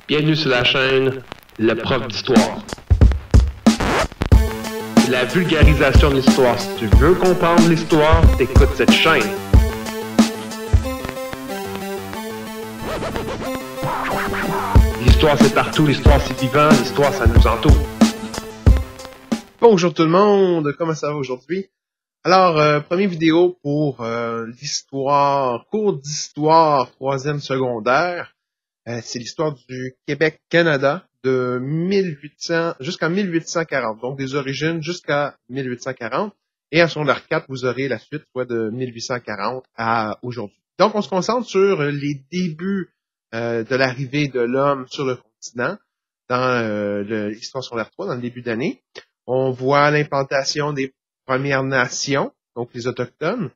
Bienvenue sur la chaîne Le Prof d'Histoire. La vulgarisation de l'histoire. Si tu veux comprendre l'histoire, t'écoutes cette chaîne. L'histoire c'est partout, l'histoire c'est vivant, l'histoire ça nous entoure. Bonjour tout le monde, comment ça va aujourd'hui? Alors, première vidéo pour l'histoire, cours d'histoire, 3e secondaire. C'est l'histoire du Québec-Canada de 1800 jusqu'en 1840, donc des origines jusqu'à 1840. Et en secondaire 4, vous aurez la suite, soit de 1840 à aujourd'hui. Donc, on se concentre sur les débuts de l'arrivée de l'homme sur le continent dans l'histoire secondaire 3, dans le début d'année. On voit l'implantation des Premières Nations, donc les Autochtones.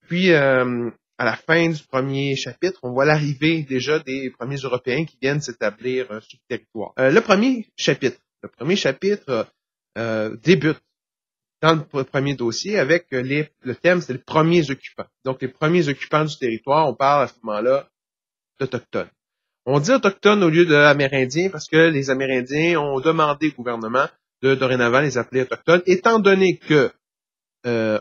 Puis, à la fin du premier chapitre, on voit l'arrivée déjà des premiers Européens qui viennent s'établir sur le territoire. Le premier chapitre débute dans le premier dossier avec le thème, c'est les premiers occupants. Donc, les premiers occupants du territoire, on parle à ce moment-là d'Autochtones. On dit Autochtones au lieu d'Amérindiens parce que les Amérindiens ont demandé au gouvernement de dorénavant les appeler Autochtones, étant donné que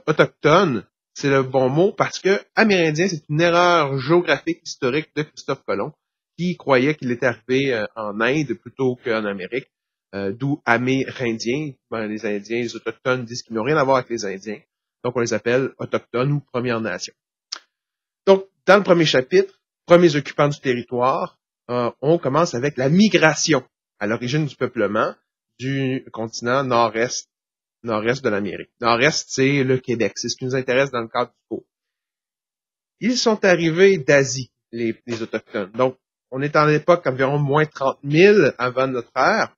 Autochtone, c'est le bon mot parce que Amérindien, c'est une erreur géographique historique de Christophe Colomb qui croyait qu'il était arrivé en Inde plutôt qu'en Amérique, d'où Amérindien. Ben, les Indiens, les Autochtones disent qu'ils n'ont rien à voir avec les Indiens, donc on les appelle Autochtones ou Premières Nations. Donc, dans le premier chapitre, premiers occupants du territoire, on commence avec la migration à l'origine du peuplement du continent nord-est de l'Amérique. Nord-est, c'est le Québec. C'est ce qui nous intéresse dans le cadre du cours. Ils sont arrivés d'Asie, les Autochtones. Donc, on est en l'époque environ moins 30 000 avant notre ère.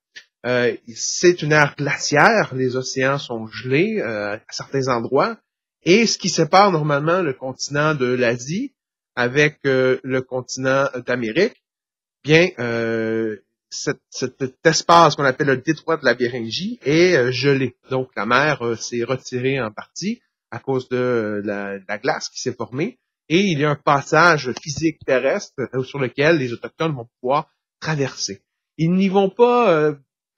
C'est une ère glaciaire. Les océans sont gelés à certains endroits. Et ce qui sépare normalement le continent de l'Asie avec le continent d'Amérique, bien, cet espace qu'on appelle le détroit de la Béringie est gelé. Donc, la mer s'est retirée en partie à cause de la glace qui s'est formée. Et il y a un passage physique terrestre sur lequel les Autochtones vont pouvoir traverser. Ils n'y vont pas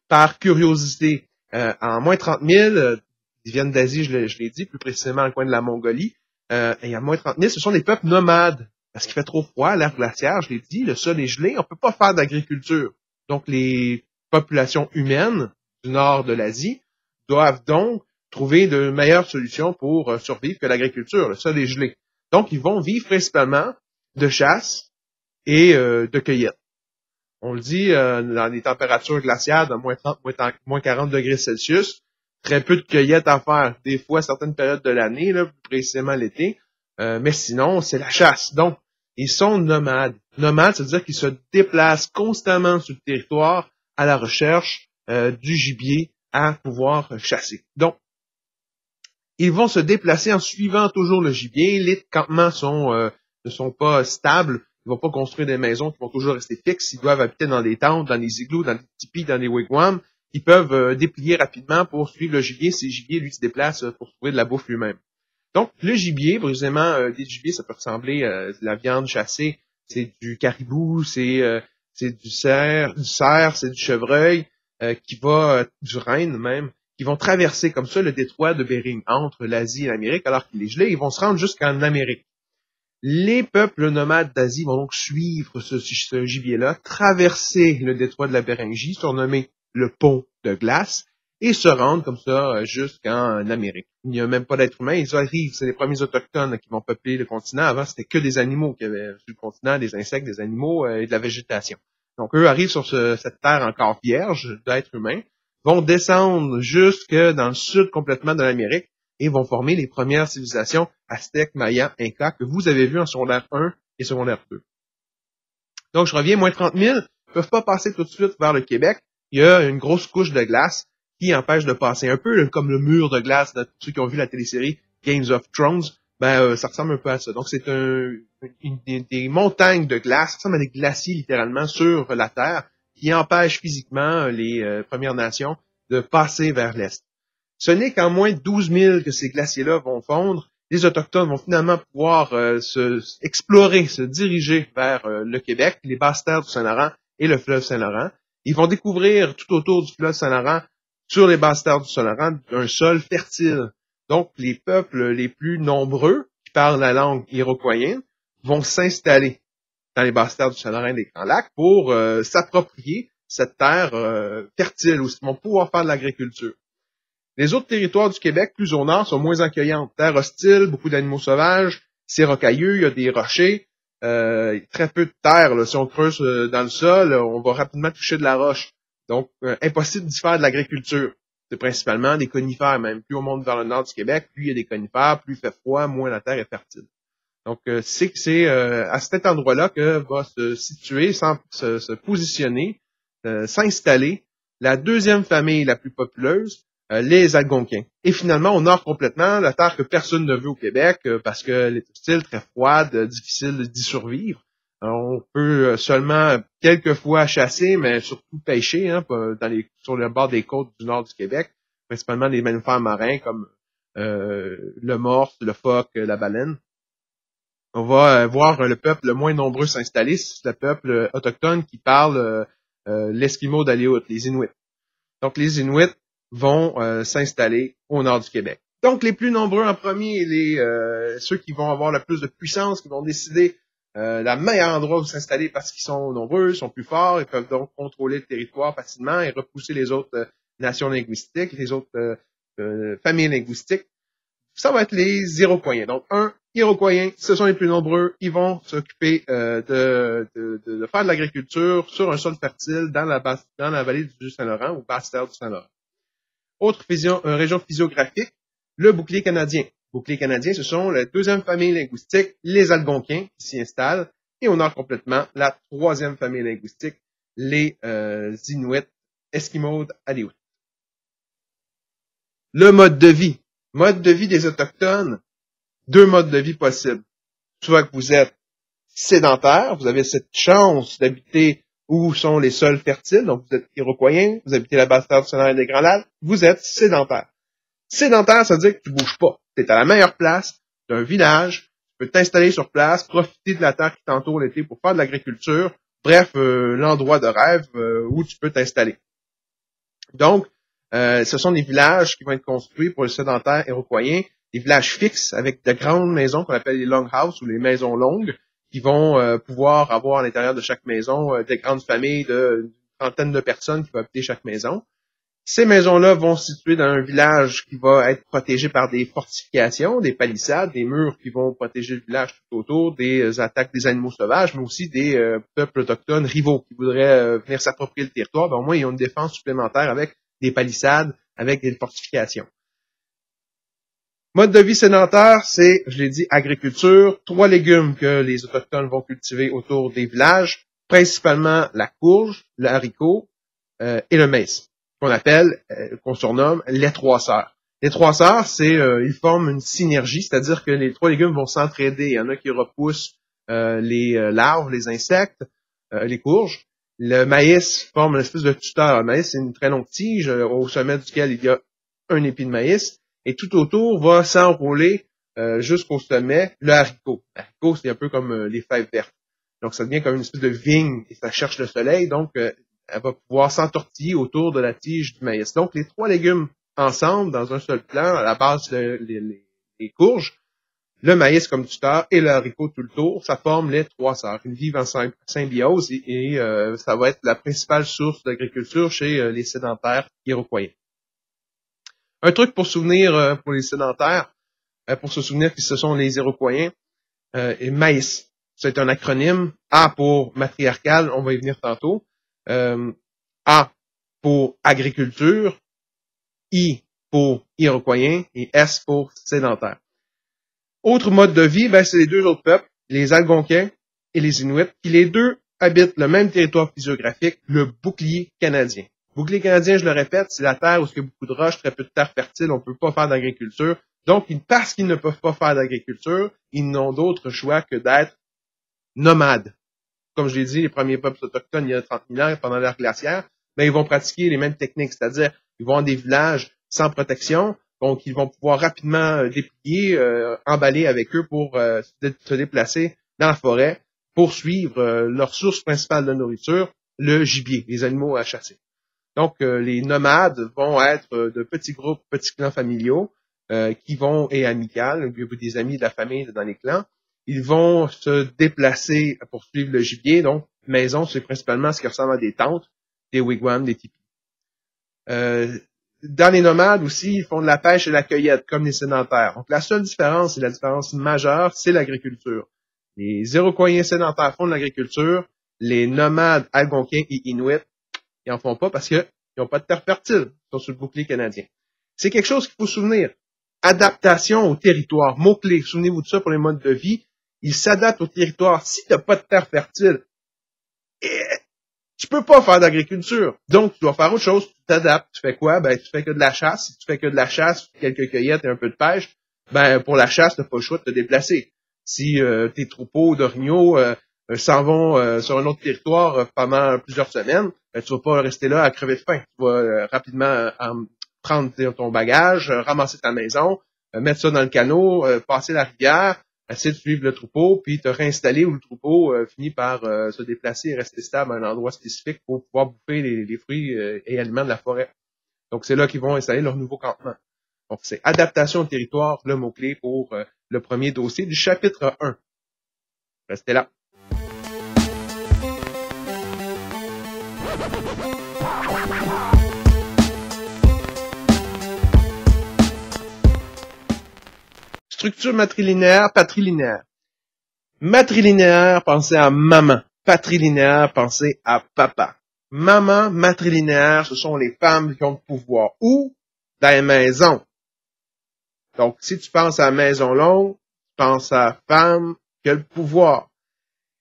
par curiosité. En moins 30 000, ils viennent d'Asie, je l'ai dit, plus précisément dans le coin de la Mongolie. Et à moins 30 000, ce sont des peuples nomades. Parce qu'il fait trop froid, l'air glaciaire, je l'ai dit, le sol est gelé, on peut pas faire d'agriculture. Donc, les populations humaines du nord de l'Asie doivent donc trouver de meilleures solutions pour survivre que l'agriculture. Le sol est gelé. Donc, ils vont vivre principalement de chasse et de cueillette. On le dit, dans les températures glaciaires de moins 30, moins 40 degrés Celsius, très peu de cueillette à faire. Des fois, certaines périodes de l'année, là, plus précisément l'été, mais sinon, c'est la chasse. Donc, ils sont nomades. Nomades, c'est-à-dire qu'ils se déplacent constamment sur le territoire à la recherche du gibier à pouvoir chasser. Donc, ils vont se déplacer en suivant toujours le gibier. Les campements ne sont pas stables. Ils vont pas construire des maisons qui vont toujours rester fixes. Ils doivent habiter dans des tentes, dans des igloos, dans des tipis, dans des wigwams. Ils peuvent déplier rapidement pour suivre le gibier. Si le gibier, lui, se déplace pour trouver de la bouffe lui-même. Donc, le gibier, précisément, des gibiers, ça peut ressembler à de la viande chassée. C'est du caribou, c'est du cerf, c'est du chevreuil, du renne même, qui vont traverser comme ça le détroit de Bering entre l'Asie et l'Amérique, alors qu'il est gelé, ils vont se rendre jusqu'en Amérique. Les peuples nomades d'Asie vont donc suivre ce gibier-là, traverser le détroit de la Béringie, surnommé le pont de glace, et se rendre comme ça jusqu'en Amérique. Il n'y a même pas d'êtres humains, ils arrivent, c'est les premiers autochtones qui vont peupler le continent. Avant, c'était que des animaux qui avaient sur le continent, des insectes, des animaux et de la végétation. Donc, eux arrivent sur cette terre encore vierge d'êtres humains, vont descendre jusque dans le sud complètement de l'Amérique et vont former les premières civilisations aztèques, mayas, incas que vous avez vues en secondaire 1 et secondaire 2. Donc, je reviens, moins 30 000, ils peuvent pas passer tout de suite vers le Québec. Il y a une grosse couche de glace qui empêche de passer, un peu comme le mur de glace de ceux qui ont vu la télésérie Games of Thrones, ça ressemble un peu à ça. Donc, c'est des montagnes de glace, ça ressemble à des glaciers littéralement sur la Terre, qui empêchent physiquement les Premières Nations de passer vers l'Est. Ce n'est qu'en moins de 12 000 que ces glaciers-là vont fondre. Les Autochtones vont finalement pouvoir explorer, se diriger vers le Québec, les basses terres du Saint-Laurent et le fleuve Saint-Laurent. Ils vont découvrir tout autour du fleuve Saint-Laurent, sur les basses terres du Saint-Laurent, un sol fertile. Donc, les peuples les plus nombreux qui parlent la langue iroquoienne vont s'installer dans les basses terres du Saint-Laurent et des Grands Lacs pour s'approprier cette terre fertile où ils vont pouvoir faire de l'agriculture. Les autres territoires du Québec, plus au nord, sont moins accueillants. Terre hostile, beaucoup d'animaux sauvages, c'est rocailleux, il y a des rochers, très peu de terre. Là. Si on creuse dans le sol, on va rapidement toucher de la roche. Donc, impossible d'y faire de l'agriculture. C'est principalement des conifères, même. Plus on monte vers le nord du Québec, plus il y a des conifères, plus il fait froid, moins la terre est fertile. Donc, c'est à cet endroit-là que va se situer, se positionner, s'installer la deuxième famille la plus populeuse, les Algonquins. Et finalement, au nord complètement, la terre que personne ne veut au Québec parce qu'elle est hostile, très froide, difficile d'y survivre. On peut seulement quelques fois chasser, mais surtout pêcher sur le bord des côtes du nord du Québec, principalement des mammifères marins comme le morse, le phoque, la baleine. On va voir le peuple le moins nombreux s'installer, c'est le peuple autochtone qui parle l'esquimau d'Aleut, les Inuits. Donc, les Inuits vont s'installer au nord du Québec. Donc, les plus nombreux en premier, ceux qui vont avoir le plus de puissance, qui vont décider le meilleur endroit où s'installer parce qu'ils sont nombreux, sont plus forts, ils peuvent donc contrôler le territoire facilement et repousser les autres nations linguistiques, les autres familles linguistiques. Ça va être les Iroquoiens. Donc, Iroquoiens, ce sont les plus nombreux. Ils vont s'occuper de faire de l'agriculture sur un sol fertile dans la vallée du Saint-Laurent ou basse terre du Saint-Laurent. Autre région physiographique, le bouclier canadien. Le bouclier canadien, ce sont la deuxième famille linguistique, les Algonquins, qui s'y installent. Et au nord complètement, la troisième famille linguistique, les Inuits, Esquimaux, Aleut. Le mode de vie. Mode de vie des Autochtones, deux modes de vie possibles. Soit que vous êtes sédentaire, vous avez cette chance d'habiter où sont les sols fertiles, donc vous êtes Iroquoien, vous habitez la basse terre du Saint-Laurent et des Grands Lacs, vous êtes sédentaire. Sédentaire, ça veut dire que tu bouges pas. Tu es à la meilleure place d'un village, tu peux t'installer sur place, profiter de la terre qui t'entoure l'été pour faire de l'agriculture, bref, l'endroit de rêve où tu peux t'installer. Donc, ce sont des villages qui vont être construits pour les sédentaires iroquoiens, des villages fixes avec de grandes maisons qu'on appelle les longhouses ou les maisons longues, qui vont pouvoir avoir à l'intérieur de chaque maison des grandes familles d'une trentaine de personnes qui vont habiter chaque maison. Ces maisons-là vont se situer dans un village qui va être protégé par des fortifications, des palissades, des murs qui vont protéger le village tout autour, des attaques des animaux sauvages, mais aussi des peuples autochtones rivaux qui voudraient venir s'approprier le territoire. Ben, au moins, ils ont une défense supplémentaire avec des palissades, avec des fortifications. Mode de vie sédentaire, c'est, je l'ai dit, agriculture. 3 légumes que les Autochtones vont cultiver autour des villages, principalement la courge, le haricot et le maïs, qu'on surnomme les 3 sœurs. Les 3 sœurs, ils forment une synergie, c'est-à-dire que les 3 légumes vont s'entraider. Il y en a qui repoussent les larves, les insectes, les courges. Le maïs forme une espèce de tuteur. Le maïs, c'est une très longue tige au sommet duquel il y a un épi de maïs. Et tout autour va s'enrouler jusqu'au sommet le haricot. L'haricot, c'est un peu comme les fèves vertes. Donc, ça devient comme une espèce de vigne et ça cherche le soleil. Donc, elle va pouvoir s'entortiller autour de la tige du maïs. Donc, les 3 légumes ensemble, dans un seul plan, à la base, les courges, le maïs comme tuteur et le haricot tout le tour, ça forme les 3 sœurs. Ils vivent en symbiose et ça va être la principale source d'agriculture chez les sédentaires iroquois. Un truc pour souvenir pour les sédentaires, pour se souvenir que ce sont les Iroquois, et maïs. C'est un acronyme. A pour matriarcal, on va y venir tantôt. A pour agriculture, I pour Iroquois et S pour sédentaire. Autre mode de vie, c'est les 2 autres peuples, les Algonquins et les Inuits, qui les 2 habitent le même territoire physiographique, le bouclier canadien. Bouclier canadien, je le répète, c'est la terre où il y a beaucoup de roches, très peu de terre fertile, on ne peut pas faire d'agriculture. Donc, parce qu'ils ne peuvent pas faire d'agriculture, ils n'ont d'autre choix que d'être nomades. Comme je l'ai dit, les premiers peuples autochtones, il y a 30 000 ans, pendant l'ère glaciaire, ils vont pratiquer les mêmes techniques, c'est-à-dire, ils vont avoir des villages sans protection, donc ils vont pouvoir rapidement déplier, emballer avec eux pour se déplacer dans la forêt, pour suivre leur source principale de nourriture, le gibier, les animaux à chasser. Donc, les nomades vont être de petits groupes, petits clans familiaux et amicales, des amis de la famille dans les clans. Ils vont se déplacer pour suivre le gibier. Donc, maison, c'est principalement ce qui ressemble à des tentes, des wigwams, des tipis. Dans les nomades aussi, ils font de la pêche et de la cueillette, comme les sédentaires. Donc, la seule différence, et la différence majeure, c'est l'agriculture. Les Iroquois sédentaires font de l'agriculture. Les nomades algonquins et inuits, ils en font pas parce qu'ils n'ont pas de terre fertile. Ils sont sur le bouclier canadien. C'est quelque chose qu'il faut se souvenir. Adaptation au territoire. Mot-clé. Souvenez-vous de ça pour les modes de vie. Ils s'adaptent au territoire. Si tu n'as pas de terre fertile, tu peux pas faire d'agriculture. Donc, tu dois faire autre chose. Tu t'adaptes. Tu fais quoi? Ben, tu fais que de la chasse. Si tu fais que de la chasse, quelques cueillettes et un peu de pêche, ben, pour la chasse, tu n'as pas le choix de te déplacer. Si tes troupeaux d'orignaux s'en vont sur un autre territoire pendant plusieurs semaines, ben, tu vas pas rester là à crever de faim. Tu vas rapidement prendre ton bagage, ramasser ta maison, mettre ça dans le canot, passer la rivière, essayer de suivre le troupeau, puis te réinstaller où le troupeau finit par se déplacer et rester stable à un endroit spécifique pour pouvoir bouffer les fruits et aliments de la forêt. Donc, c'est là qu'ils vont installer leur nouveau campement. Donc, c'est adaptation au territoire, le mot-clé pour le premier dossier du chapitre 1. Restez là. Structure matrilinéaire, patrilinéaire. Matrilinéaire, pensez à maman. Patrilinéaire, pensez à papa. Maman, matrilinéaire, ce sont les femmes qui ont le pouvoir. Ou dans les maisons. Donc, si tu penses à maison longue, tu penses à femme qui a le pouvoir.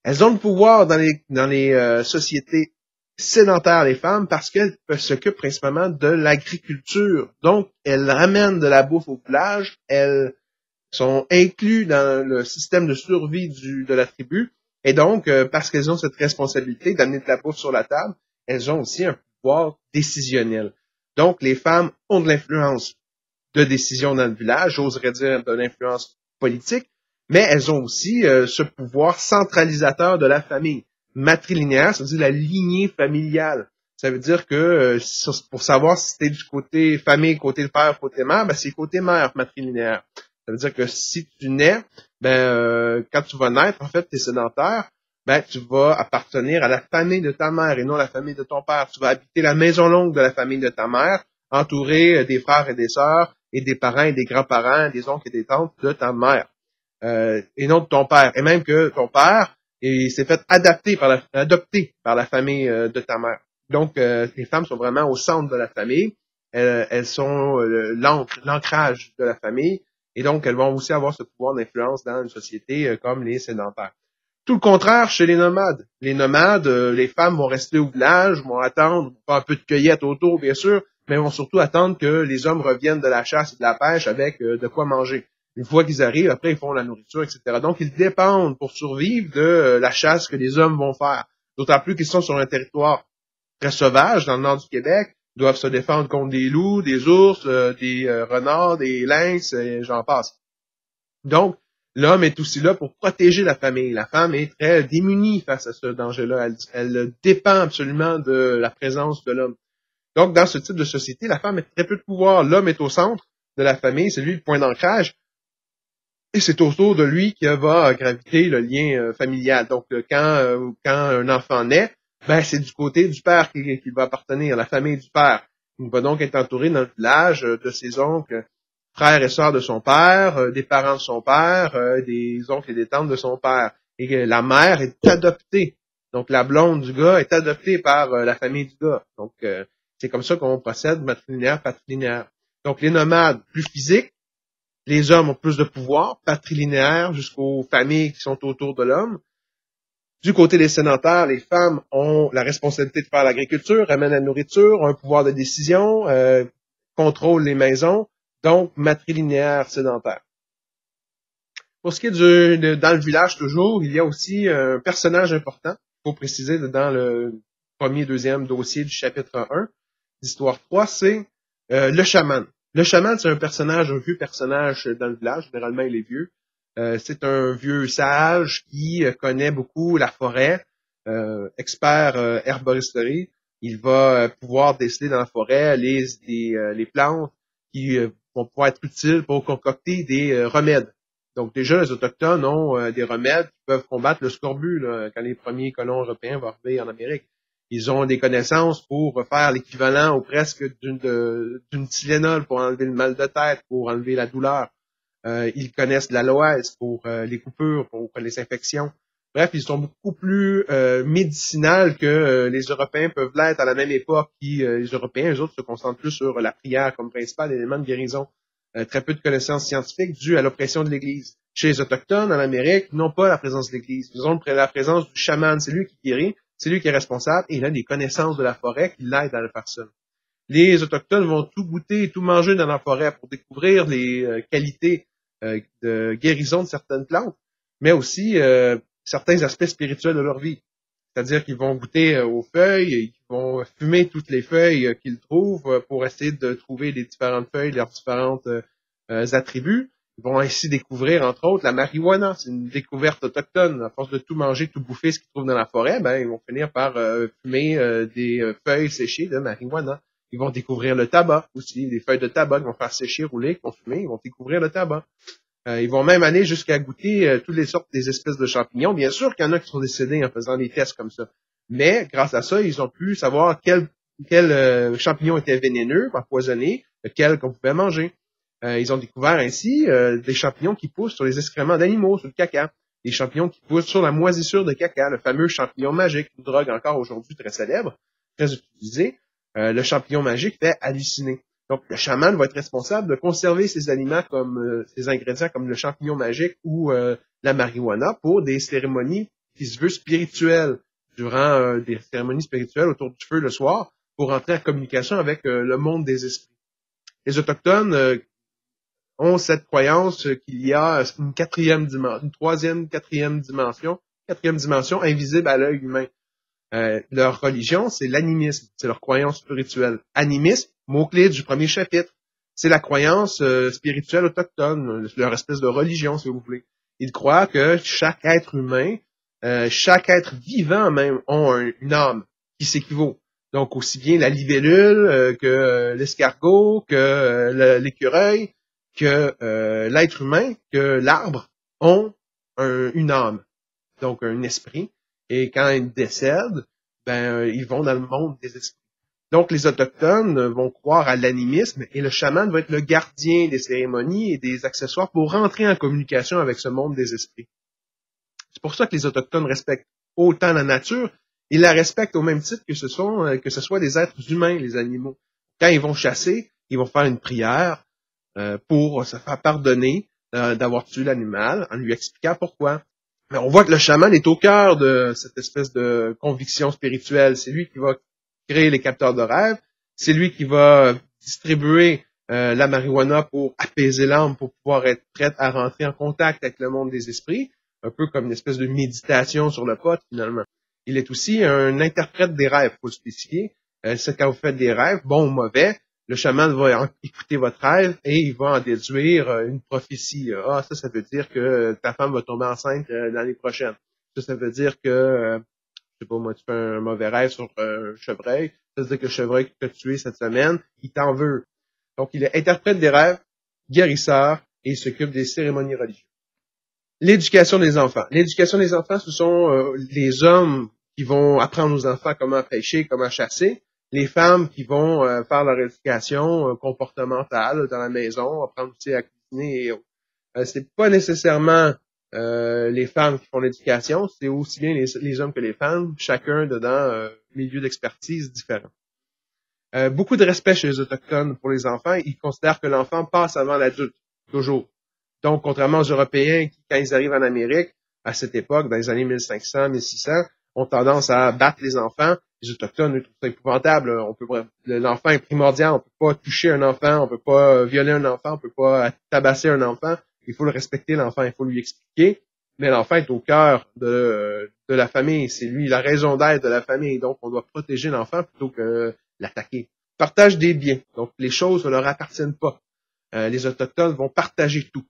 Elles ont le pouvoir dans les sociétés sédentaires, les femmes, parce qu'elles s'occupent principalement de l'agriculture. Donc, elles ramènent de la bouffe au village, elles sont inclus dans le système de survie de la tribu. Et donc, parce qu'elles ont cette responsabilité d'amener de la bouffe sur la table, elles ont aussi un pouvoir décisionnel. Donc, les femmes ont de l'influence de décision dans le village, j'oserais dire de l'influence politique, mais elles ont aussi ce pouvoir centralisateur de la famille. Matrilinéaire, ça veut dire la lignée familiale. Ça veut dire que pour savoir si t'es du côté famille, côté père, côté mère, ben c'est côté mère matrilinéaire. Ça veut dire que si tu nais, quand tu vas naître, en fait, tu es sédentaire, tu vas appartenir à la famille de ta mère et non à la famille de ton père. Tu vas habiter la maison longue de la famille de ta mère, entouré des frères et des sœurs et des parents et des grands-parents, des oncles et des tantes de ta mère, et non de ton père. Et même que ton père s'est fait adopter par la famille de ta mère. Donc, les femmes sont vraiment au centre de la famille. Elles sont l'ancrage de la famille. Et donc, elles vont aussi avoir ce pouvoir d'influence dans une société comme les sédentaires. Tout le contraire chez les nomades. Les nomades, les femmes vont rester au village, vont attendre, faire un peu de cueillette autour, bien sûr, mais vont surtout attendre que les hommes reviennent de la chasse et de la pêche avec de quoi manger. Une fois qu'ils arrivent, après, ils font la nourriture, etc. Donc, ils dépendent pour survivre de la chasse que les hommes vont faire. D'autant plus qu'ils sont sur un territoire très sauvage, dans le nord du Québec, doivent se défendre contre des loups, des ours, des renards, des lynx, et j'en passe. Donc, l'homme est aussi là pour protéger la famille. La femme est très démunie face à ce danger-là. Elle dépend absolument de la présence de l'homme. Donc, dans ce type de société, la femme a très peu de pouvoir. L'homme est au centre de la famille, c'est lui le point d'ancrage. Et c'est autour de lui que va graviter le lien familial. Donc, quand un enfant naît, c'est du côté du père qu'il va appartenir, la famille du père. Il va donc être entouré dans le village de ses oncles, frères et sœurs de son père, des parents de son père, des oncles et des tantes de son père. Et la mère est adoptée. Donc, la blonde du gars est adoptée par la famille du gars. Donc, c'est comme ça qu'on procède matrilinéaire, patrilinéaire. Donc, les nomades, plus physiques. Les hommes ont plus de pouvoir, patrilinéaire, jusqu'aux familles qui sont autour de l'homme. Du côté des sédentaires, les femmes ont la responsabilité de faire l'agriculture, amènent la nourriture, ont un pouvoir de décision, contrôlent les maisons, donc matrilinéaire sédentaire. Pour ce qui est dans le village toujours, il y a aussi un personnage important, il faut préciser dans le premier, deuxième dossier du chapitre 1 d'Histoire 3, c'est le chaman. Le chaman, c'est un vieux personnage dans le village, généralement il est vieux. C'est un vieux sage qui connaît beaucoup la forêt, expert herboristerie, il va pouvoir déceler dans la forêt les plantes qui vont pouvoir être utiles pour concocter des remèdes. Donc déjà, les Autochtones ont des remèdes qui peuvent combattre le scorbut là, quand les premiers colons européens vont arriver en Amérique. Ils ont des connaissances pour faire l'équivalent ou presque d'une Tylenol pour enlever le mal de tête, pour enlever la douleur. Ils connaissent l'aloès pour les coupures, pour les infections. Bref, ils sont beaucoup plus médicinales que les Européens peuvent l'être à la même époque. Les Européens, eux autres, se concentrent plus sur la prière comme principal élément de guérison. Très peu de connaissances scientifiques dues à l'oppression de l'Église. Chez les Autochtones, en Amérique, ils n'ont pas la présence de l'Église. Ils ont la présence du chaman. C'est lui qui guérit, c'est lui qui est responsable, et il a des connaissances de la forêt qui l'aident à le faire seul. Les Autochtones vont tout goûter, tout manger dans la forêt pour découvrir les qualités de guérison de certaines plantes, mais aussi certains aspects spirituels de leur vie. C'est-à-dire qu'ils vont goûter aux feuilles, ils vont fumer toutes les feuilles qu'ils trouvent pour essayer de trouver les différentes feuilles, leurs différents attributs. Ils vont ainsi découvrir, entre autres, la marijuana. C'est une découverte autochtone. À force de tout manger, tout bouffer ce qu'ils trouvent dans la forêt, ben ils vont finir par fumer des feuilles séchées de marijuana. Ils vont découvrir le tabac aussi, des feuilles de tabac qu'ils vont faire sécher, rouler, qu'ils vont fumer, ils vont découvrir le tabac. Ils vont même aller jusqu'à goûter toutes les sortes des espèces de champignons. Bien sûr qu'il y en a qui sont décédés en faisant des tests comme ça. Mais grâce à ça, ils ont pu savoir quel champignon était vénéneux, empoisonné, lequel qu'on pouvait manger. Ils ont découvert ainsi des champignons qui poussent sur les excréments d'animaux, sur le caca. Des champignons qui poussent sur la moisissure de caca, le fameux champignon magique, une drogue encore aujourd'hui très célèbre, très utilisée. Le champignon magique fait halluciner. Donc, le chaman va être responsable de conserver ces aliments comme ces ingrédients comme le champignon magique ou la marijuana pour des cérémonies qui se veulent spirituelles, durant des cérémonies spirituelles autour du feu le soir, pour entrer en communication avec le monde des esprits. Les Autochtones ont cette croyance qu'il y a une quatrième dimension invisible à l'œil humain. Leur religion, c'est l'animisme, c'est leur croyance spirituelle. Animisme, mot-clé du premier chapitre, c'est la croyance spirituelle autochtone, leur espèce de religion, si vous voulez. Ils croient que chaque être humain, chaque être vivant même, ont une âme qui s'équivaut. Donc, aussi bien la libellule que l'escargot, que l'écureuil, que l'être humain, que l'arbre ont une âme, donc un esprit. Et quand ils décèdent, ils vont dans le monde des esprits. Donc, les Autochtones vont croire à l'animisme et le chaman va être le gardien des cérémonies et des accessoires pour rentrer en communication avec ce monde des esprits. C'est pour ça que les Autochtones respectent autant la nature. Ils la respectent au même titre que ce soit des êtres humains, les animaux. Quand ils vont chasser, ils vont faire une prière pour se faire pardonner d'avoir tué l'animal en lui expliquant pourquoi. Mais on voit que le chaman est au cœur de cette espèce de conviction spirituelle. C'est lui qui va créer les capteurs de rêve. C'est lui qui va distribuer la marijuana pour apaiser l'âme, pour pouvoir être prête à rentrer en contact avec le monde des esprits. Un peu comme une espèce de méditation sur le pot, finalement. Il est aussi un interprète des rêves, faut le spécifier. C'est quand vous faites des rêves, bons ou mauvais, le chaman va écouter votre rêve et il va en déduire une prophétie. Ah, ça veut dire que ta femme va tomber enceinte l'année prochaine. Ça veut dire que, je sais pas moi, tu fais un mauvais rêve sur un chevreuil. Ça veut dire que le chevreuil qui t'a tué cette semaine, il t'en veut. Donc, il est interprète des rêves, guérisseur et il s'occupe des cérémonies religieuses. L'éducation des enfants. L'éducation des enfants, ce sont les hommes qui vont apprendre aux enfants comment pêcher, comment chasser. Les femmes qui vont faire leur éducation comportementale dans la maison, apprendre aussi à cuisiner et autres. C'est pas nécessairement les femmes qui font l'éducation, c'est aussi bien les hommes que les femmes, chacun dedans milieu d'expertise différent. Beaucoup de respect chez les Autochtones pour les enfants. Ils considèrent que l'enfant passe avant l'adulte, toujours. Donc, contrairement aux Européens qui, quand ils arrivent en Amérique, à cette époque, dans les années 1500, 1600, ont tendance à battre les enfants. Les Autochtones, ils trouvent ça épouvantable. L'enfant est primordial. On peut pas toucher un enfant, on peut pas violer un enfant, on peut pas tabasser un enfant. Il faut le respecter, l'enfant, il faut lui expliquer. Mais l'enfant est au cœur de la famille. C'est lui la raison d'être de la famille. Donc, on doit protéger l'enfant plutôt que l'attaquer. Partage des biens. Donc, les choses ne leur appartiennent pas. Les Autochtones vont partager tout.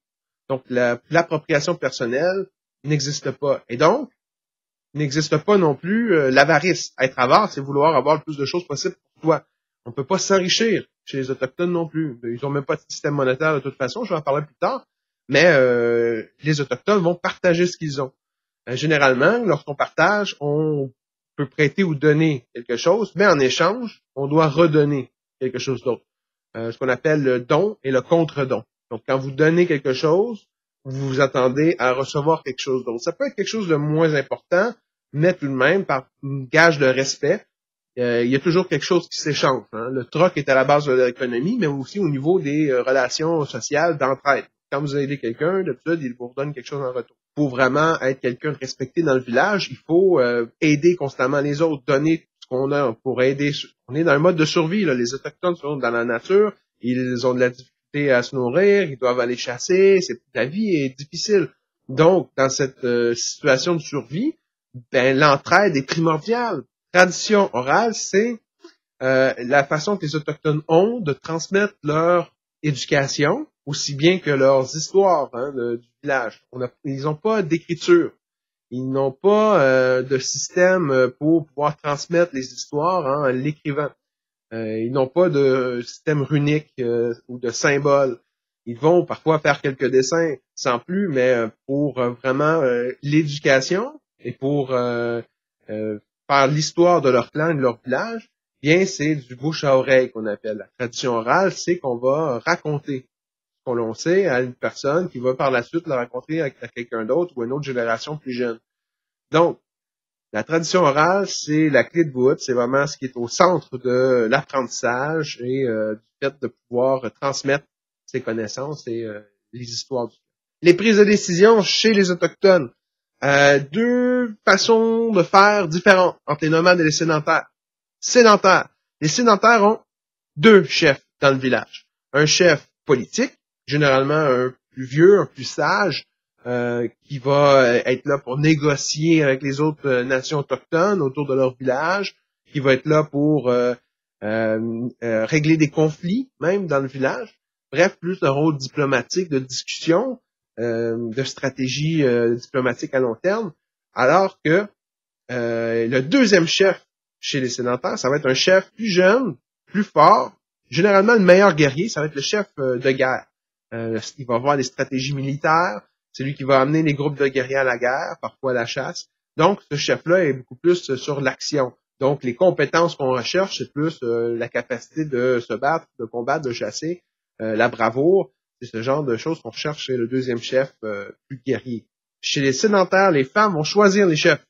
Donc, l'appropriation personnelle n'existe pas. Et donc, n'existe pas non plus l'avarice. Être avare, c'est vouloir avoir le plus de choses possible pour toi. On peut pas s'enrichir chez les Autochtones non plus. Ils ont même pas de système monétaire de toute façon, je vais en parler plus tard. Mais les Autochtones vont partager ce qu'ils ont. Généralement, lorsqu'on partage, on peut prêter ou donner quelque chose, mais en échange, on doit redonner quelque chose d'autre. Ce qu'on appelle le don et le contre-don. Donc, quand vous donnez quelque chose, vous vous attendez à recevoir quelque chose d'autre. Ça peut être quelque chose de moins important, mais tout de même, par gage de respect, il y a toujours quelque chose qui s'échange. Hein. Le troc est à la base de l'économie, mais aussi au niveau des relations sociales d'entraide. Quand vous aidez quelqu'un, d'habitude, il vous redonne quelque chose en retour. Pour vraiment être quelqu'un de respecté dans le village, il faut aider constamment les autres, donner ce qu'on a pour aider. On est dans un mode de survie. Là. Les Autochtones sont dans la nature, ils ont de la difficulté à se nourrir, ils doivent aller chasser, la vie est difficile. Donc, dans cette situation de survie, ben l'entraide est primordiale. Tradition orale, c'est la façon que les Autochtones ont de transmettre leur éducation, aussi bien que leurs histoires du village. Ils n'ont pas d'écriture. Ils n'ont pas de système pour pouvoir transmettre les histoires en l'écrivant. Ils n'ont pas de système runique ou de symbole. Ils vont parfois faire quelques dessins sans plus, mais pour vraiment l'éducation et pour faire l'histoire de leur clan et de leur village, bien c'est du bouche à oreille qu'on appelle. La tradition orale, c'est qu'on va raconter ce qu'on l'on sait à une personne qui va par la suite le raconter à quelqu'un d'autre ou à une autre génération plus jeune. Donc, la tradition orale, c'est la clé de voûte, c'est vraiment ce qui est au centre de l'apprentissage et du fait de pouvoir transmettre ses connaissances et les histoires. Les prises de décision chez les Autochtones. Deux façons de faire différentes entre les nomades et les sédentaires. Sédentaires. Les sédentaires ont deux chefs dans le village. Un chef politique, généralement un plus vieux, un plus sage, qui va être là pour négocier avec les autres nations autochtones autour de leur village, qui va être là pour régler des conflits, même dans le village. Bref, plus un rôle diplomatique, de discussion, de stratégie diplomatique à long terme, alors que le deuxième chef chez les sédentaires, ça va être un chef plus jeune, plus fort, généralement le meilleur guerrier, ça va être le chef de guerre. Il va avoir des stratégies militaires, c'est lui qui va amener les groupes de guerriers à la guerre, parfois à la chasse. Donc, ce chef-là est beaucoup plus sur l'action. Donc, les compétences qu'on recherche, c'est plus la capacité de se battre, de combattre, de chasser, la bravoure. C'est ce genre de choses qu'on recherche chez le deuxième chef plus guerrier. Chez les sédentaires, les femmes vont choisir les chefs.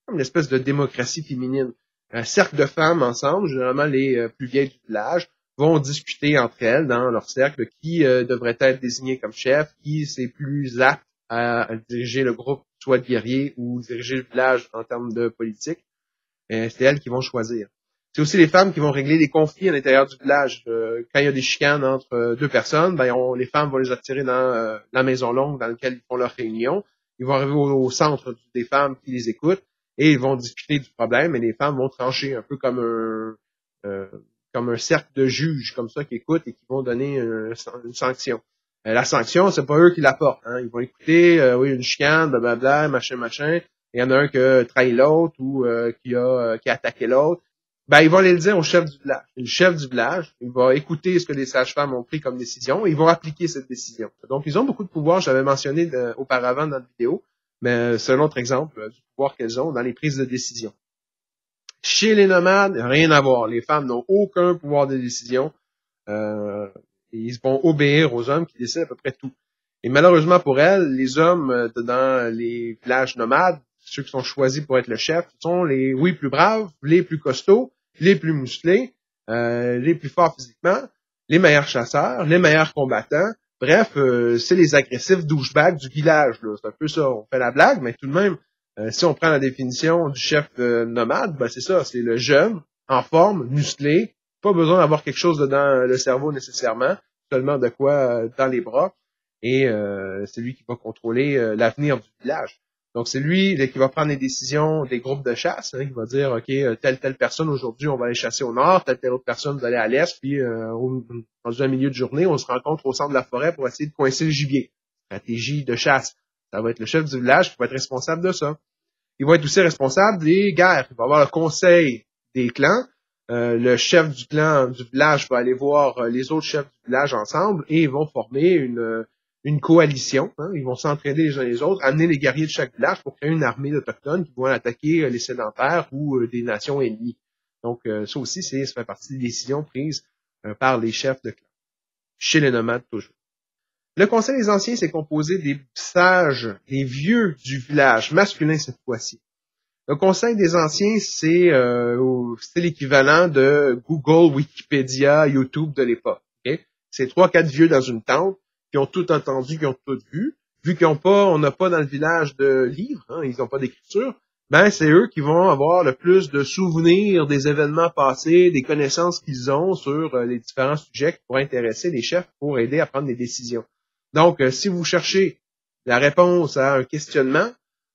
Comme une espèce de démocratie féminine. Un cercle de femmes ensemble, généralement les plus vieilles du village, vont discuter entre elles dans leur cercle qui devrait être désigné comme chef, qui c'est plus apte à diriger le groupe, soit de guerriers ou diriger le village en termes de politique. C'est elles qui vont choisir. C'est aussi les femmes qui vont régler les conflits à l'intérieur du village. Quand il y a des chicanes entre deux personnes, ben les femmes vont les attirer dans la maison longue dans laquelle ils font leur réunion. Ils vont arriver au centre des femmes qui les écoutent et ils vont discuter du problème et les femmes vont trancher un peu comme un cercle de juges comme ça qui écoutent et qui vont donner une sanction. La sanction, c'est pas eux qui l'apportent. Hein. Ils vont écouter, oui, une chicane, blablabla, machin. Il y en a un qui a trahi l'autre ou qui a attaqué l'autre. Ben, ils vont aller le dire au chef du village. Et le chef du village, il va écouter ce que les sages-femmes ont pris comme décision et ils vont appliquer cette décision. Donc, ils ont beaucoup de pouvoir, je l'avais mentionné auparavant dans la vidéo, mais c'est un autre exemple du pouvoir qu'elles ont dans les prises de décision. Chez les nomades, rien à voir. Les femmes n'ont aucun pouvoir de décision. Ils vont obéir aux hommes qui décident à peu près tout. Et malheureusement pour elles, les hommes dans les villages nomades, ceux qui sont choisis pour être le chef, sont les plus braves, les plus costauds, les plus musclés, les plus forts physiquement, les meilleurs chasseurs, les meilleurs combattants. Bref, c'est les agressifs douchebags du village. Là. C'est un peu ça. On fait la blague, mais tout de même, si on prend la définition du chef nomade, ben c'est ça, c'est le jeune, en forme, musclé, pas besoin d'avoir quelque chose dans le cerveau nécessairement, seulement de quoi dans les bras, et c'est lui qui va contrôler l'avenir du village. Donc c'est lui qui va prendre les décisions des groupes de chasse, qui va dire, OK, telle personne aujourd'hui, on va aller chasser au nord, telle autre personne va aller à l'est, puis dans un milieu de journée, on se rencontre au centre de la forêt pour essayer de coincer le gibier. Stratégie de chasse. Ça va être le chef du village qui va être responsable de ça. Il va être aussi responsable des guerres. Il va avoir le conseil des clans. Le chef du clan du village va aller voir les autres chefs du village ensemble et ils vont former une coalition. Hein. Ils vont s'entraider les uns les autres, amener les guerriers de chaque village pour créer une armée d'Autochtones qui vont attaquer les sédentaires ou des nations ennemies. Donc, ça aussi, ça fait partie des décisions prises par les chefs de clan. Chez les nomades, toujours. Le Conseil des Anciens, c'est composé des sages, des vieux du village, masculin cette fois-ci. Le Conseil des Anciens, c'est l'équivalent de Google, Wikipédia, YouTube de l'époque. Okay? C'est 3-4 vieux dans une tente qui ont tout entendu, qui ont tout vu. Vu on n'a pas dans le village de livres, hein, ils n'ont pas d'écriture, ben c'est eux qui vont avoir le plus de souvenirs des événements passés, des connaissances qu'ils ont sur les différents sujets qui pourraient intéresser les chefs pour aider à prendre des décisions. Donc, si vous cherchez la réponse à un questionnement,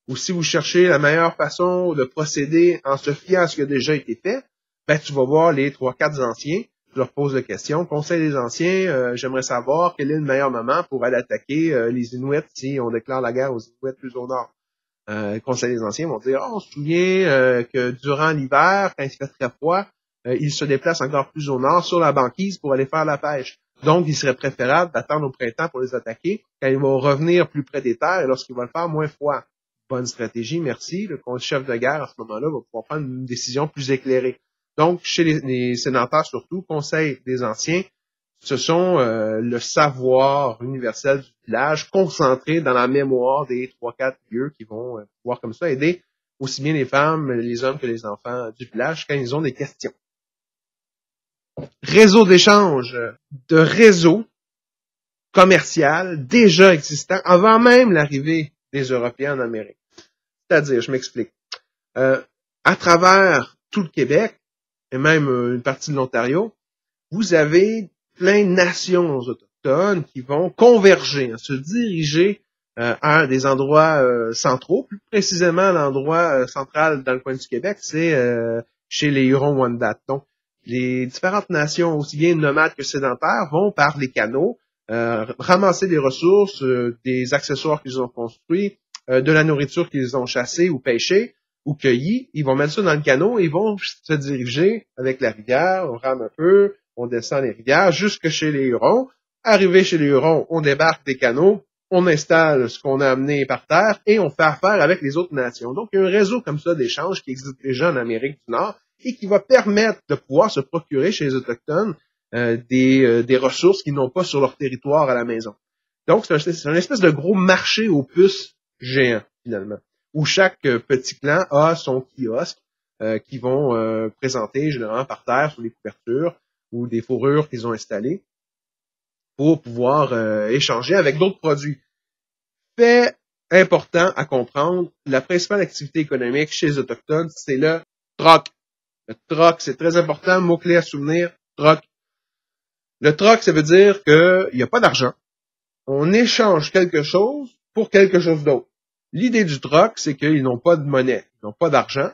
ou si vous cherchez la meilleure façon de procéder en se fiant à ce qui a déjà été fait, ben tu vas voir les 3-4 anciens, tu leur poses la question. Conseil des anciens, j'aimerais savoir quel est le meilleur moment pour aller attaquer les Inuits si on déclare la guerre aux Inuits plus au nord. Conseil des anciens vont dire, on se souvient que durant l'hiver, quand il fait très froid, ils se déplacent encore plus au nord sur la banquise pour aller faire la pêche. Donc, il serait préférable d'attendre au printemps pour les attaquer quand ils vont revenir plus près des terres et lorsqu'ils vont le faire moins froid. Bonne stratégie, merci. Le chef de guerre, à ce moment-là, va pouvoir prendre une décision plus éclairée. Donc, chez les sénateurs surtout, Conseil des Anciens, ce sont le savoir universel du village concentré dans la mémoire des 3-4 vieux qui vont pouvoir comme ça aider aussi bien les femmes, les hommes que les enfants du village quand ils ont des questions. Réseau d'échange de réseaux commercial déjà existant avant même l'arrivée des Européens en Amérique. C'est-à-dire, je m'explique, à travers tout le Québec et même une partie de l'Ontario, vous avez plein de nations autochtones qui vont converger, se diriger à des endroits centraux. Plus précisément, l'endroit central dans le coin du Québec, c'est chez les Hurons-Wendat. Donc, les différentes nations, aussi bien nomades que sédentaires, vont par les canaux ramasser des ressources, des accessoires qu'ils ont construits, de la nourriture qu'ils ont chassée ou pêchée ou cueillie. Ils vont mettre ça dans le canot et ils vont se diriger avec la rivière. On rame un peu, on descend les rivières jusque chez les Hurons. Arrivé chez les Hurons, on débarque des canots, on installe ce qu'on a amené par terre et on fait affaire avec les autres nations. Donc, il y a un réseau comme ça d'échanges qui existe déjà en Amérique du Nord et qui va permettre de pouvoir se procurer chez les Autochtones des ressources qu'ils n'ont pas sur leur territoire à la maison. Donc, c'est un espèce de gros marché aux puces géant, finalement, où chaque petit clan a son kiosque qui vont présenter généralement par terre sur les couvertures ou des fourrures qu'ils ont installées pour pouvoir échanger avec d'autres produits. Fait important à comprendre, la principale activité économique chez les Autochtones, c'est le troc. Le troc, c'est très important, mot-clé à souvenir, troc. Le troc, ça veut dire qu'il n'y a pas d'argent. On échange quelque chose pour quelque chose d'autre. L'idée du troc, c'est qu'ils n'ont pas de monnaie, ils n'ont pas d'argent.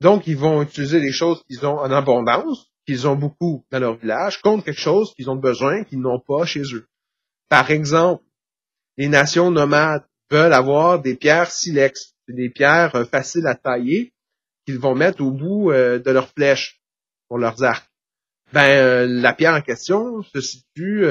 Donc, ils vont utiliser des choses qu'ils ont en abondance, qu'ils ont beaucoup dans leur village, contre quelque chose qu'ils ont besoin, qu'ils n'ont pas chez eux. Par exemple, les nations nomades veulent avoir des pierres silex, des pierres faciles à tailler qu'ils vont mettre au bout de leurs flèches pour leurs arcs. La pierre en question se situe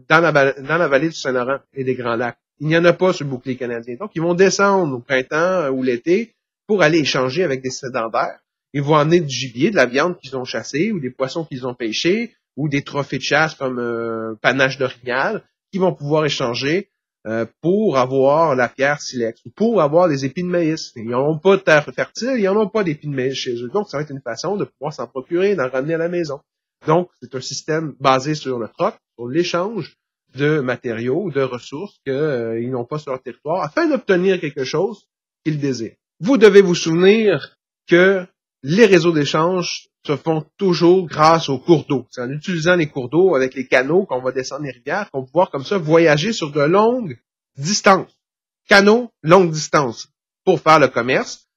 dans la vallée du Saint-Laurent et des Grands Lacs. Il n'y en a pas sur le bouclier canadien. Donc, ils vont descendre au printemps ou l'été pour aller échanger avec des sédentaires. Ils vont emmener du gibier, de la viande qu'ils ont chassée ou des poissons qu'ils ont pêchés ou des trophées de chasse comme panache d'orignal qu'ils vont pouvoir échanger pour avoir la pierre silex ou pour avoir des épis de maïs. Ils n'ont pas de terre fertile, ils n'en ont pas d'épis de maïs chez eux. Donc, ça va être une façon de pouvoir s'en procurer et d'en ramener à la maison. Donc, c'est un système basé sur le troc, sur l'échange de matériaux, de ressources qu'ils n'ont pas sur leur territoire, afin d'obtenir quelque chose qu'ils désirent. Vous devez vous souvenir que les réseaux d'échange se font toujours grâce aux cours d'eau. C'est en utilisant les cours d'eau avec les canaux qu'on va descendre les rivières, qu'on va pouvoir comme ça voyager sur de longues distances. Canaux, longue distance. Pour faire le commerce,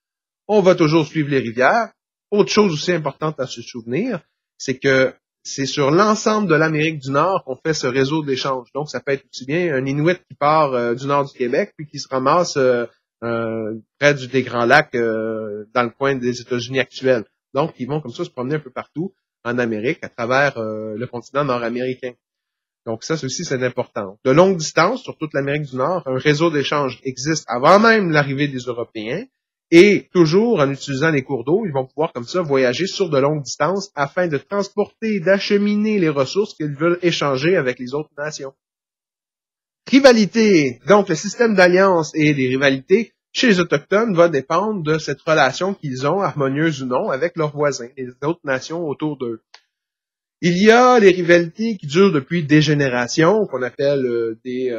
on va toujours suivre les rivières. Autre chose aussi importante à se souvenir, c'est que c'est sur l'ensemble de l'Amérique du Nord qu'on fait ce réseau d'échange. Donc, ça peut être aussi bien un Inuit qui part du nord du Québec puis qui se ramasse près des Grands Lacs, dans le coin des États-Unis actuels. Donc, ils vont comme ça se promener un peu partout en Amérique, à travers le continent nord-américain. Donc, ça aussi, c'est important. De longue distance, sur toute l'Amérique du Nord, un réseau d'échange existe avant même l'arrivée des Européens. Et toujours en utilisant les cours d'eau, ils vont pouvoir comme ça voyager sur de longues distances afin de transporter et d'acheminer les ressources qu'ils veulent échanger avec les autres nations. Rivalité. Donc, le système d'alliance et les rivalités chez les Autochtones va dépendre de cette relation qu'ils ont, harmonieuse ou non, avec leurs voisins, les autres nations autour d'eux. Il y a les rivalités qui durent depuis des générations, qu'on appelle des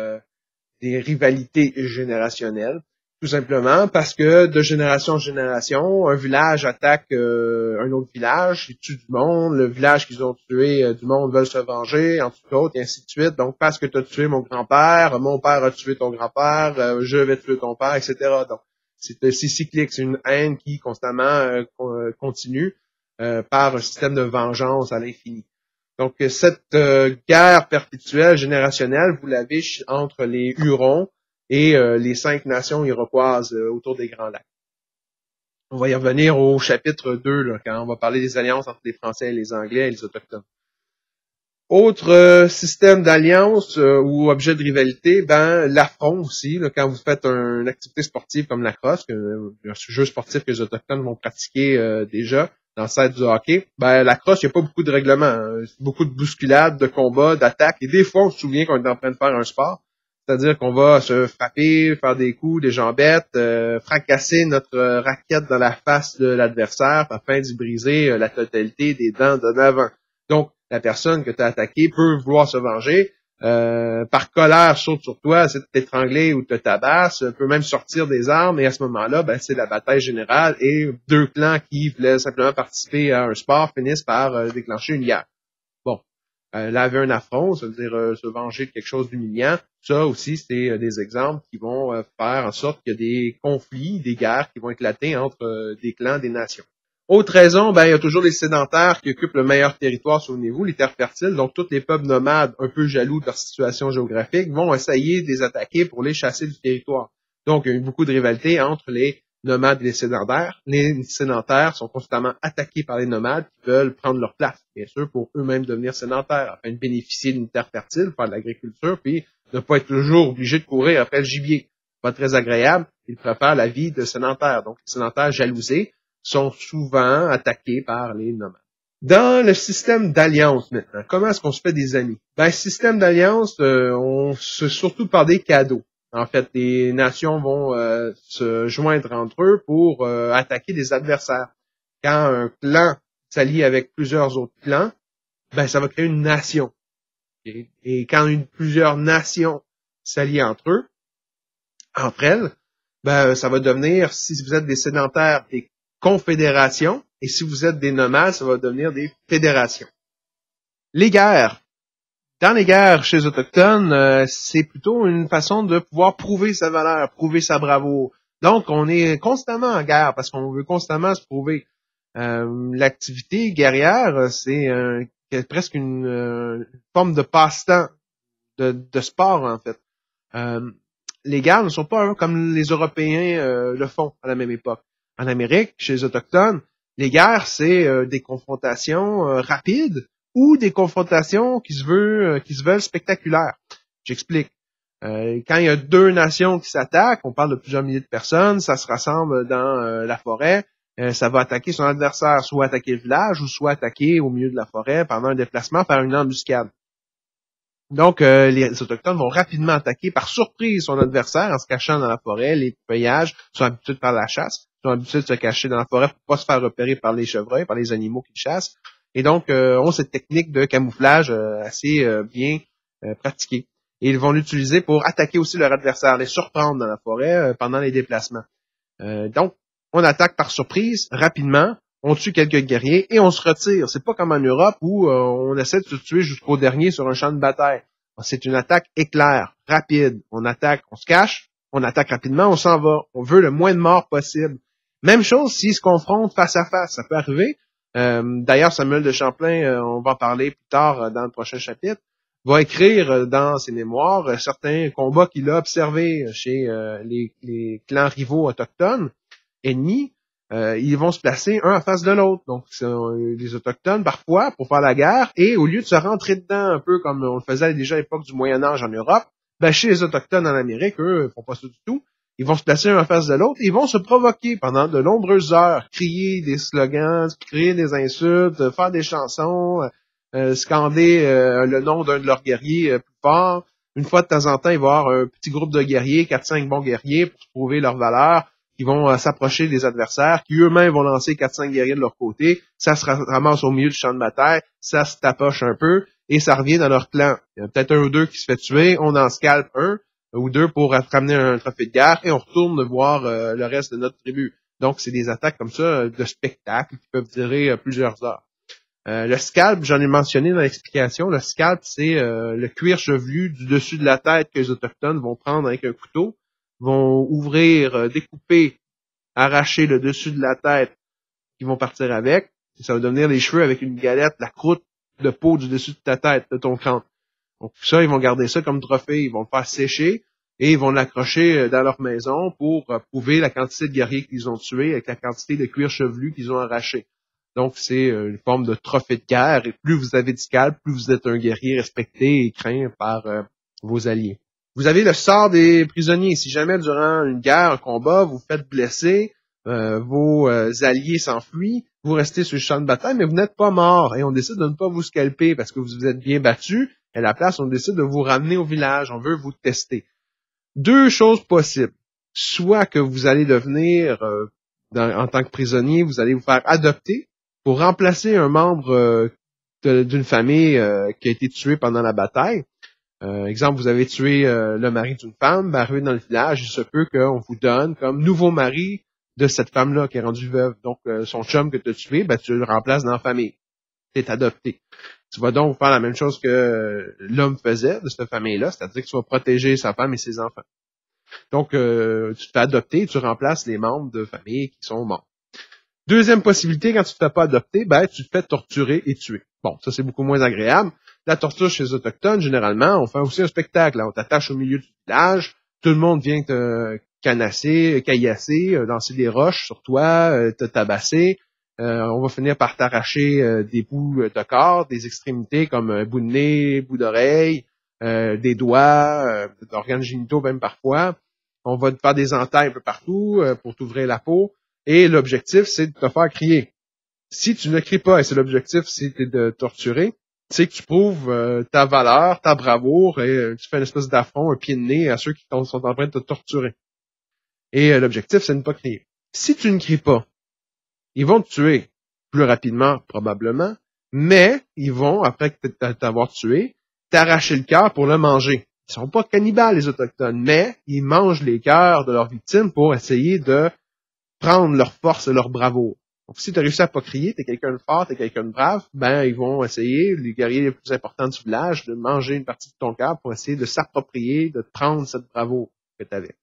rivalités générationnelles, tout simplement parce que de génération en génération, un village attaque un autre village, il tue du monde, le village qu'ils ont tué du monde veulent se venger, entre autres, et ainsi de suite. Donc, parce que tu as tué mon grand-père, mon père a tué ton grand-père, je vais tuer ton père, etc. Donc, c'est cyclique, c'est une haine qui constamment continue par un système de vengeance à l'infini. Donc, cette guerre perpétuelle, générationnelle, vous l'avez entre les Hurons et les 5 nations iroquoises autour des Grands Lacs. On va y revenir au chapitre 2, là, quand on va parler des alliances entre les Français et les Anglais et les Autochtones. Autre système d'alliance ou objet de rivalité, l'affront aussi, là, quand vous faites une activité sportive comme la crosse, un jeu sportif que les Autochtones vont pratiquer déjà, dans le set du hockey, la crosse, il n'y a pas beaucoup de règlements, hein. Beaucoup de bousculades, de combats, d'attaques, et des fois, on se souvient qu'on est en train de faire un sport, c'est-à-dire qu'on va se frapper, faire des coups, des jambettes, fracasser notre raquette dans la face de l'adversaire afin d'y briser la totalité des dents de l'avant. Donc, la personne que tu as attaquée peut vouloir se venger, par colère saute sur toi, essaie de t'étrangler ou te tabasse, peut même sortir des armes, et à ce moment-là, c'est la bataille générale, et 2 clans qui voulaient simplement participer à un sport finissent par déclencher une guerre. Bon, laver un affront, ça veut dire se venger de quelque chose d'humiliant, ça aussi, c'est des exemples qui vont faire en sorte qu'il y a des conflits, des guerres qui vont éclater entre des clans, des nations. Autre raison, il y a toujours les sédentaires qui occupent le meilleur territoire, souvenez-vous, les terres fertiles. Donc, tous les peuples nomades, un peu jaloux de leur situation géographique, vont essayer de les attaquer pour les chasser du territoire. Donc, il y a eu beaucoup de rivalités entre les nomades et les sédentaires. Les sédentaires sont constamment attaqués par les nomades qui veulent prendre leur place, bien sûr, pour eux-mêmes devenir sédentaires, afin de bénéficier d'une terre fertile, faire de l'agriculture, puis ne pas être toujours obligé de courir après le gibier. Pas très agréable, ils préfèrent la vie de sédentaires. Donc, les sédentaires jalousés sont souvent attaqués par les nomades. Dans le système d'alliance maintenant, comment est-ce qu'on se fait des amis? Le système d'alliance, c'est surtout par des cadeaux. En fait, les nations vont se joindre entre eux pour attaquer des adversaires. Quand un clan s'allie avec plusieurs autres clans, ça va créer une nation. Okay? Et quand plusieurs nations s'allient entre elles, ça va devenir, si vous êtes des sédentaires, des confédérations, et si vous êtes des nomades, ça va devenir des fédérations. Les guerres. Dans les guerres chez les Autochtones, c'est plutôt une façon de pouvoir prouver sa valeur, prouver sa bravoure. Donc, on est constamment en guerre parce qu'on veut constamment se prouver. L'activité guerrière, c'est presque une forme de passe-temps, de sport en fait. Les guerres ne sont pas comme les Européens le font à la même époque. En Amérique, chez les Autochtones, les guerres, c'est des confrontations rapides ou des confrontations qui se veulent spectaculaires. J'explique. Quand il y a 2 nations qui s'attaquent, on parle de plusieurs milliers de personnes, ça se rassemble dans la forêt, ça va attaquer son adversaire, soit attaquer le village ou soit attaquer au milieu de la forêt pendant un déplacement, faire une embuscade. Donc, les Autochtones vont rapidement attaquer par surprise son adversaire en se cachant dans la forêt. Les feuillages sont habitués de faire la chasse, sont habitués de se cacher dans la forêt pour pas se faire repérer par les chevreuils, par les animaux qu'ils chassent. Et donc, ont cette technique de camouflage assez bien pratiquée. Et ils vont l'utiliser pour attaquer aussi leur adversaire, les surprendre dans la forêt pendant les déplacements. Donc, on attaque par surprise, rapidement, on tue quelques guerriers et on se retire. C'est pas comme en Europe où on essaie de se tuer jusqu'au dernier sur un champ de bataille. C'est une attaque éclair, rapide. On attaque, on se cache, on attaque rapidement, on s'en va. On veut le moins de morts possible. Même chose s'ils se confrontent face à face, ça peut arriver. D'ailleurs, Samuel de Champlain, on va en parler plus tard dans le prochain chapitre, va écrire dans ses mémoires certains combats qu'il a observés chez les clans rivaux autochtones, ennemis. Ils vont se placer un en face de l'autre. Donc, les Autochtones, parfois, pour faire la guerre, et au lieu de se rentrer dedans un peu comme on le faisait déjà à l'époque du Moyen-Âge en Europe, ben, chez les Autochtones en Amérique, eux, ils font pas ça du tout. Ils vont se placer un en face de l'autre et ils vont se provoquer pendant de nombreuses heures, crier des slogans, crier des insultes, faire des chansons, scander le nom d'un de leurs guerriers plus fort. Une fois de temps en temps, il va y avoir un petit groupe de guerriers, 4-5 bons guerriers pour prouver leur valeur, qui vont s'approcher des adversaires, qui eux-mêmes vont lancer 4-5 guerriers de leur côté. Ça se ramasse au milieu du champ de bataille, ça se tapoche un peu et ça revient dans leur clan. Il y a peut-être un ou deux qui se fait tuer, on en scalpe un ou deux pour ramener un trophée de guerre et on retourne voir le reste de notre tribu. Donc, c'est des attaques comme ça de spectacle qui peuvent durer plusieurs heures. Le scalp, j'en ai mentionné dans l'explication, le scalp, c'est le cuir chevelu du dessus de la tête que les Autochtones vont prendre avec un couteau, vont ouvrir, découper, arracher le dessus de la tête qu'ils vont partir avec. Et ça va devenir les cheveux avec une galette, la croûte de peau du dessus de ta tête, de ton crâne. Donc ça, ils vont garder ça comme trophée, ils vont le faire sécher et ils vont l'accrocher dans leur maison pour prouver la quantité de guerriers qu'ils ont tués avec la quantité de cuir chevelu qu'ils ont arraché. Donc c'est une forme de trophée de guerre et plus vous avez de scalp, plus vous êtes un guerrier respecté et craint par vos alliés. Vous avez le sort des prisonniers. Si jamais durant une guerre, un combat, vous faites blesser, vos alliés s'enfuient, vous restez sur le champ de bataille, mais vous n'êtes pas mort et on décide de ne pas vous scalper parce que vous êtes bien battu. Et à la place, on décide de vous ramener au village. On veut vous tester. Deux choses possibles. Soit que vous allez devenir, en tant que prisonnier, vous allez vous faire adopter pour remplacer un membre d'une famille qui a été tué pendant la bataille. Exemple, vous avez tué le mari d'une femme, ben, arrivé dans le village, il se peut qu'on vous donne comme nouveau mari de cette femme-là qui est rendue veuve. Donc, son chum que tu as tué, ben, tu le remplaces dans la famille. Tu es adopté. Tu vas donc faire la même chose que l'homme faisait de cette famille-là, c'est-à-dire que tu vas protéger sa femme et ses enfants. Donc, tu te fais adopter et tu remplaces les membres de famille qui sont morts. Deuxième possibilité, quand tu te fais pas adopter, ben, tu te fais torturer et tuer. Bon, ça, c'est beaucoup moins agréable. La torture chez les Autochtones, généralement, on fait aussi un spectacle. Là. On t'attache au milieu du village, tout le monde vient te caillasser, lancer des roches sur toi, te tabasser. On va finir par t'arracher des bouts de corps, des extrémités comme un bout de nez, bout d'oreille, des doigts, d'organes génitaux même parfois. On va te faire des entailles un peu partout pour t'ouvrir la peau. Et l'objectif, c'est de te faire crier. Si tu ne cries pas, et c'est l'objectif, c'est de torturer, c'est que tu prouves ta valeur, ta bravoure, et tu fais une espèce d'affront, un pied de nez à ceux qui sont en train de te torturer. Et l'objectif, c'est de ne pas crier. Si tu ne cries pas, ils vont te tuer plus rapidement, probablement, mais ils vont, après t'avoir tué, t'arracher le cœur pour le manger. Ils sont pas cannibales, les Autochtones, mais ils mangent les cœurs de leurs victimes pour essayer de prendre leur force et leur bravoure. Donc, si tu as réussi à pas crier, t'es quelqu'un de fort, t'es quelqu'un de brave, ben, ils vont essayer, les guerriers les plus importants du village, de manger une partie de ton cœur pour essayer de s'approprier, de prendre cette bravoure que tu avais.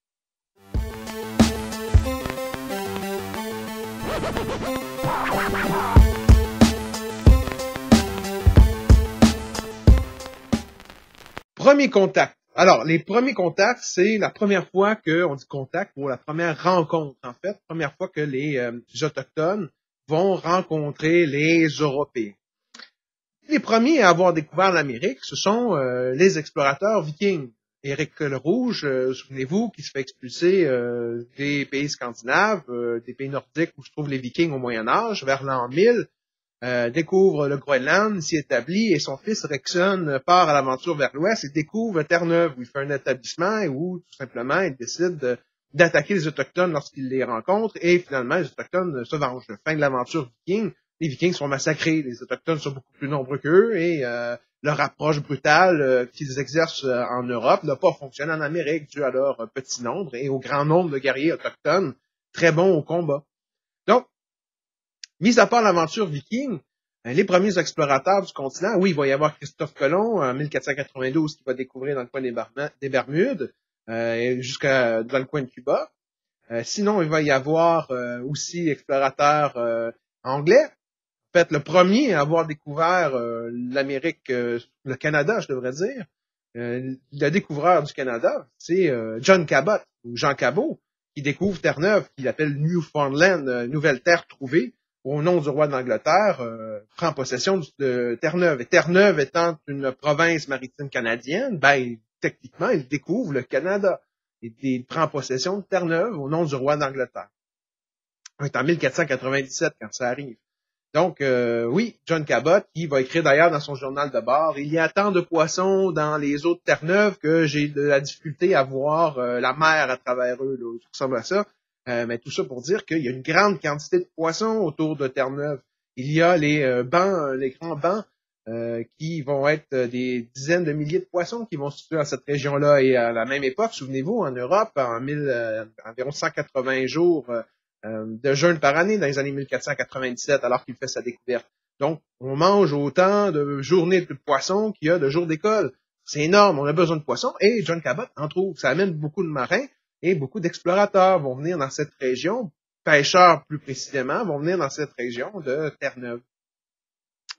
Premier contact. Alors, les premiers contacts, c'est la première fois qu'on dit contact pour la première rencontre, en fait. Première fois que les Autochtones vont rencontrer les Européens. Les premiers à avoir découvert l'Amérique, ce sont les explorateurs vikings. Éric le Rouge, souvenez-vous, qui se fait expulser des pays scandinaves, des pays nordiques où se trouvent les Vikings au Moyen Âge, vers l'an 1000, découvre le Groenland, s'y établit, et son fils Rexon part à l'aventure vers l'ouest et découvre Terre-Neuve, où il fait un établissement et où, tout simplement, il décide d'attaquer les Autochtones lorsqu'il les rencontre, et finalement, les Autochtones se vengent. La fin de l'aventure viking, les Vikings sont massacrés, les Autochtones sont beaucoup plus nombreux qu'eux, et leur approche brutale qu'ils exercent en Europe n'a pas fonctionné en Amérique, dû à leur petit nombre et au grand nombre de guerriers autochtones très bons au combat. Donc, mis à part l'aventure viking, les premiers explorateurs du continent, oui, il va y avoir Christophe Colomb en 1492 qui va découvrir dans le coin des Bermudes, jusqu'à dans le coin de Cuba. Sinon, il va y avoir aussi explorateurs anglais, En fait, le premier à avoir découvert l'Amérique, le Canada, je devrais dire, le découvreur du Canada, c'est John Cabot, ou Jean Cabot, qui découvre Terre-Neuve, qu'il appelle Newfoundland, nouvelle terre trouvée, au nom du roi d'Angleterre, prend possession de Terre-Neuve. Et Terre-Neuve étant une province maritime canadienne, ben, techniquement, il découvre le Canada. Et il prend possession de Terre-Neuve au nom du roi d'Angleterre. C'est en 1497 quand ça arrive. Donc, oui, John Cabot, qui va écrire d'ailleurs dans son journal de bord, il y a tant de poissons dans les eaux de Terre-Neuve que j'ai de la difficulté à voir la mer à travers eux. Là, ça ressemble à ça. Mais tout ça pour dire qu'il y a une grande quantité de poissons autour de Terre-Neuve. Il y a les bancs, les grands bancs, qui vont être des dizaines de milliers de poissons qui vont se situer dans cette région-là. Et à la même époque, souvenez-vous, en Europe, environ 180 jours de jeûne par année dans les années 1497, alors qu'il fait sa découverte. Donc, on mange autant de journées de poissons qu'il y a de jours d'école. C'est énorme, on a besoin de poissons, et John Cabot en trouve. Ça amène beaucoup de marins, et beaucoup d'explorateurs vont venir dans cette région, pêcheurs plus précisément, vont venir dans cette région de Terre-Neuve.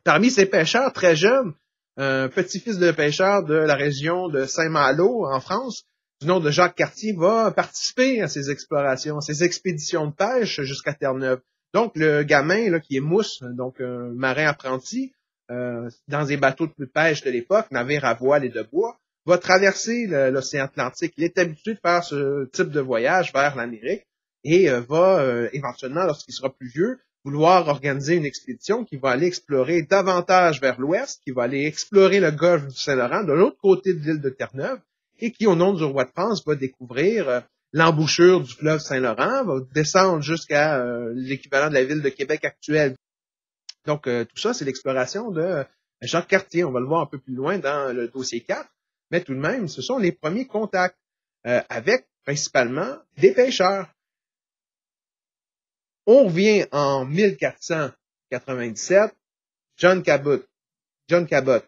Parmi ces pêcheurs très jeunes, un petit-fils de pêcheur de la région de Saint-Malo, en France, du nom de Jacques Cartier, va participer à ces explorations, ces expéditions de pêche jusqu'à Terre-Neuve. Donc, le gamin, là, qui est mousse, donc un marin apprenti, dans des bateaux de pêche de l'époque, navires à voile et de bois, va traverser l'océan Atlantique. Il est habitué de faire ce type de voyage vers l'Amérique et va éventuellement, lorsqu'il sera plus vieux, vouloir organiser une expédition qui va aller explorer davantage vers l'ouest, qui va aller explorer le golfe du Saint-Laurent de l'autre côté de l'île de Terre-Neuve, et qui, au nom du roi de France, va découvrir l'embouchure du fleuve Saint-Laurent, va descendre jusqu'à l'équivalent de la ville de Québec actuelle. Donc, tout ça, c'est l'exploration de Jacques Cartier. On va le voir un peu plus loin dans le dossier 4, mais tout de même, ce sont les premiers contacts avec, principalement, des pêcheurs. On revient en 1497, John Cabot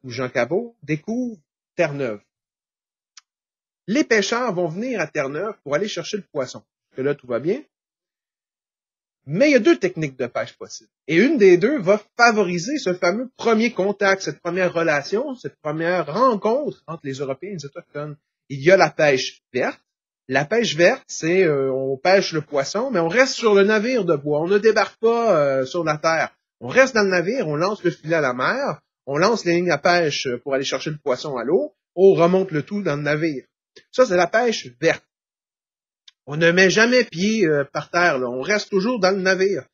ou Jean Cabot découvre Terre-Neuve. Les pêcheurs vont venir à Terre-Neuve pour aller chercher le poisson. Que là, tout va bien. Mais il y a deux techniques de pêche possibles. Et une des deux va favoriser ce fameux premier contact, cette première relation, cette première rencontre entre les Européens et les Autochtones. Il y a la pêche verte. La pêche verte, c'est on pêche le poisson, mais on reste sur le navire de bois. On ne débarque pas sur la terre. On reste dans le navire, on lance le filet à la mer, on lance les lignes à pêche pour aller chercher le poisson à l'eau, on remonte le tout dans le navire. Ça, c'est la pêche verte. On ne met jamais pied par terre, là. On reste toujours dans le navire.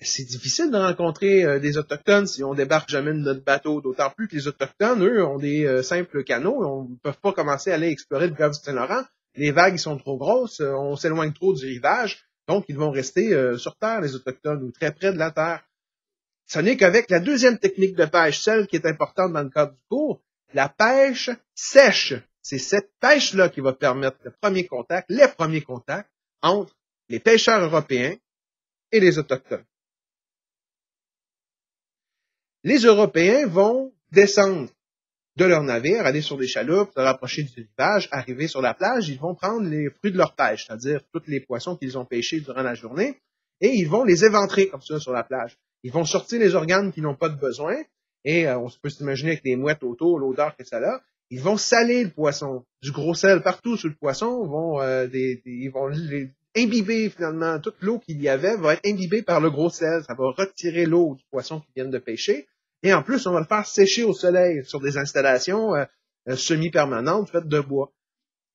C'est difficile de rencontrer des Autochtones si on débarque jamais de notre bateau, d'autant plus que les Autochtones, eux, ont des simples canots, on ne peut pas commencer à aller explorer le golfe du Saint-Laurent. Les vagues ils sont trop grosses, on s'éloigne trop du rivage, donc ils vont rester sur terre, les Autochtones, ou très près de la terre. Ce n'est qu'avec la deuxième technique de pêche, celle qui est importante dans le cadre du cours, la pêche sèche. C'est cette pêche-là qui va permettre les premiers contacts entre les pêcheurs européens et les Autochtones. Les Européens vont descendre de leur navire, aller sur des chaloupes, se rapprocher du rivage, arriver sur la plage, ils vont prendre les fruits de leur pêche, c'est-à-dire tous les poissons qu'ils ont pêchés durant la journée, et ils vont les éventrer comme ça sur la plage. Ils vont sortir les organes qui n'ont pas de besoin, et on peut s'imaginer avec les mouettes autour, l'odeur que ça a. Ils vont saler le poisson, du gros sel partout sur le poisson, ils vont les imbiber finalement, toute l'eau qu'il y avait va être imbibée par le gros sel, ça va retirer l'eau du poisson qu'ils viennent de pêcher. Et en plus, on va le faire sécher au soleil sur des installations semi-permanentes faites de bois.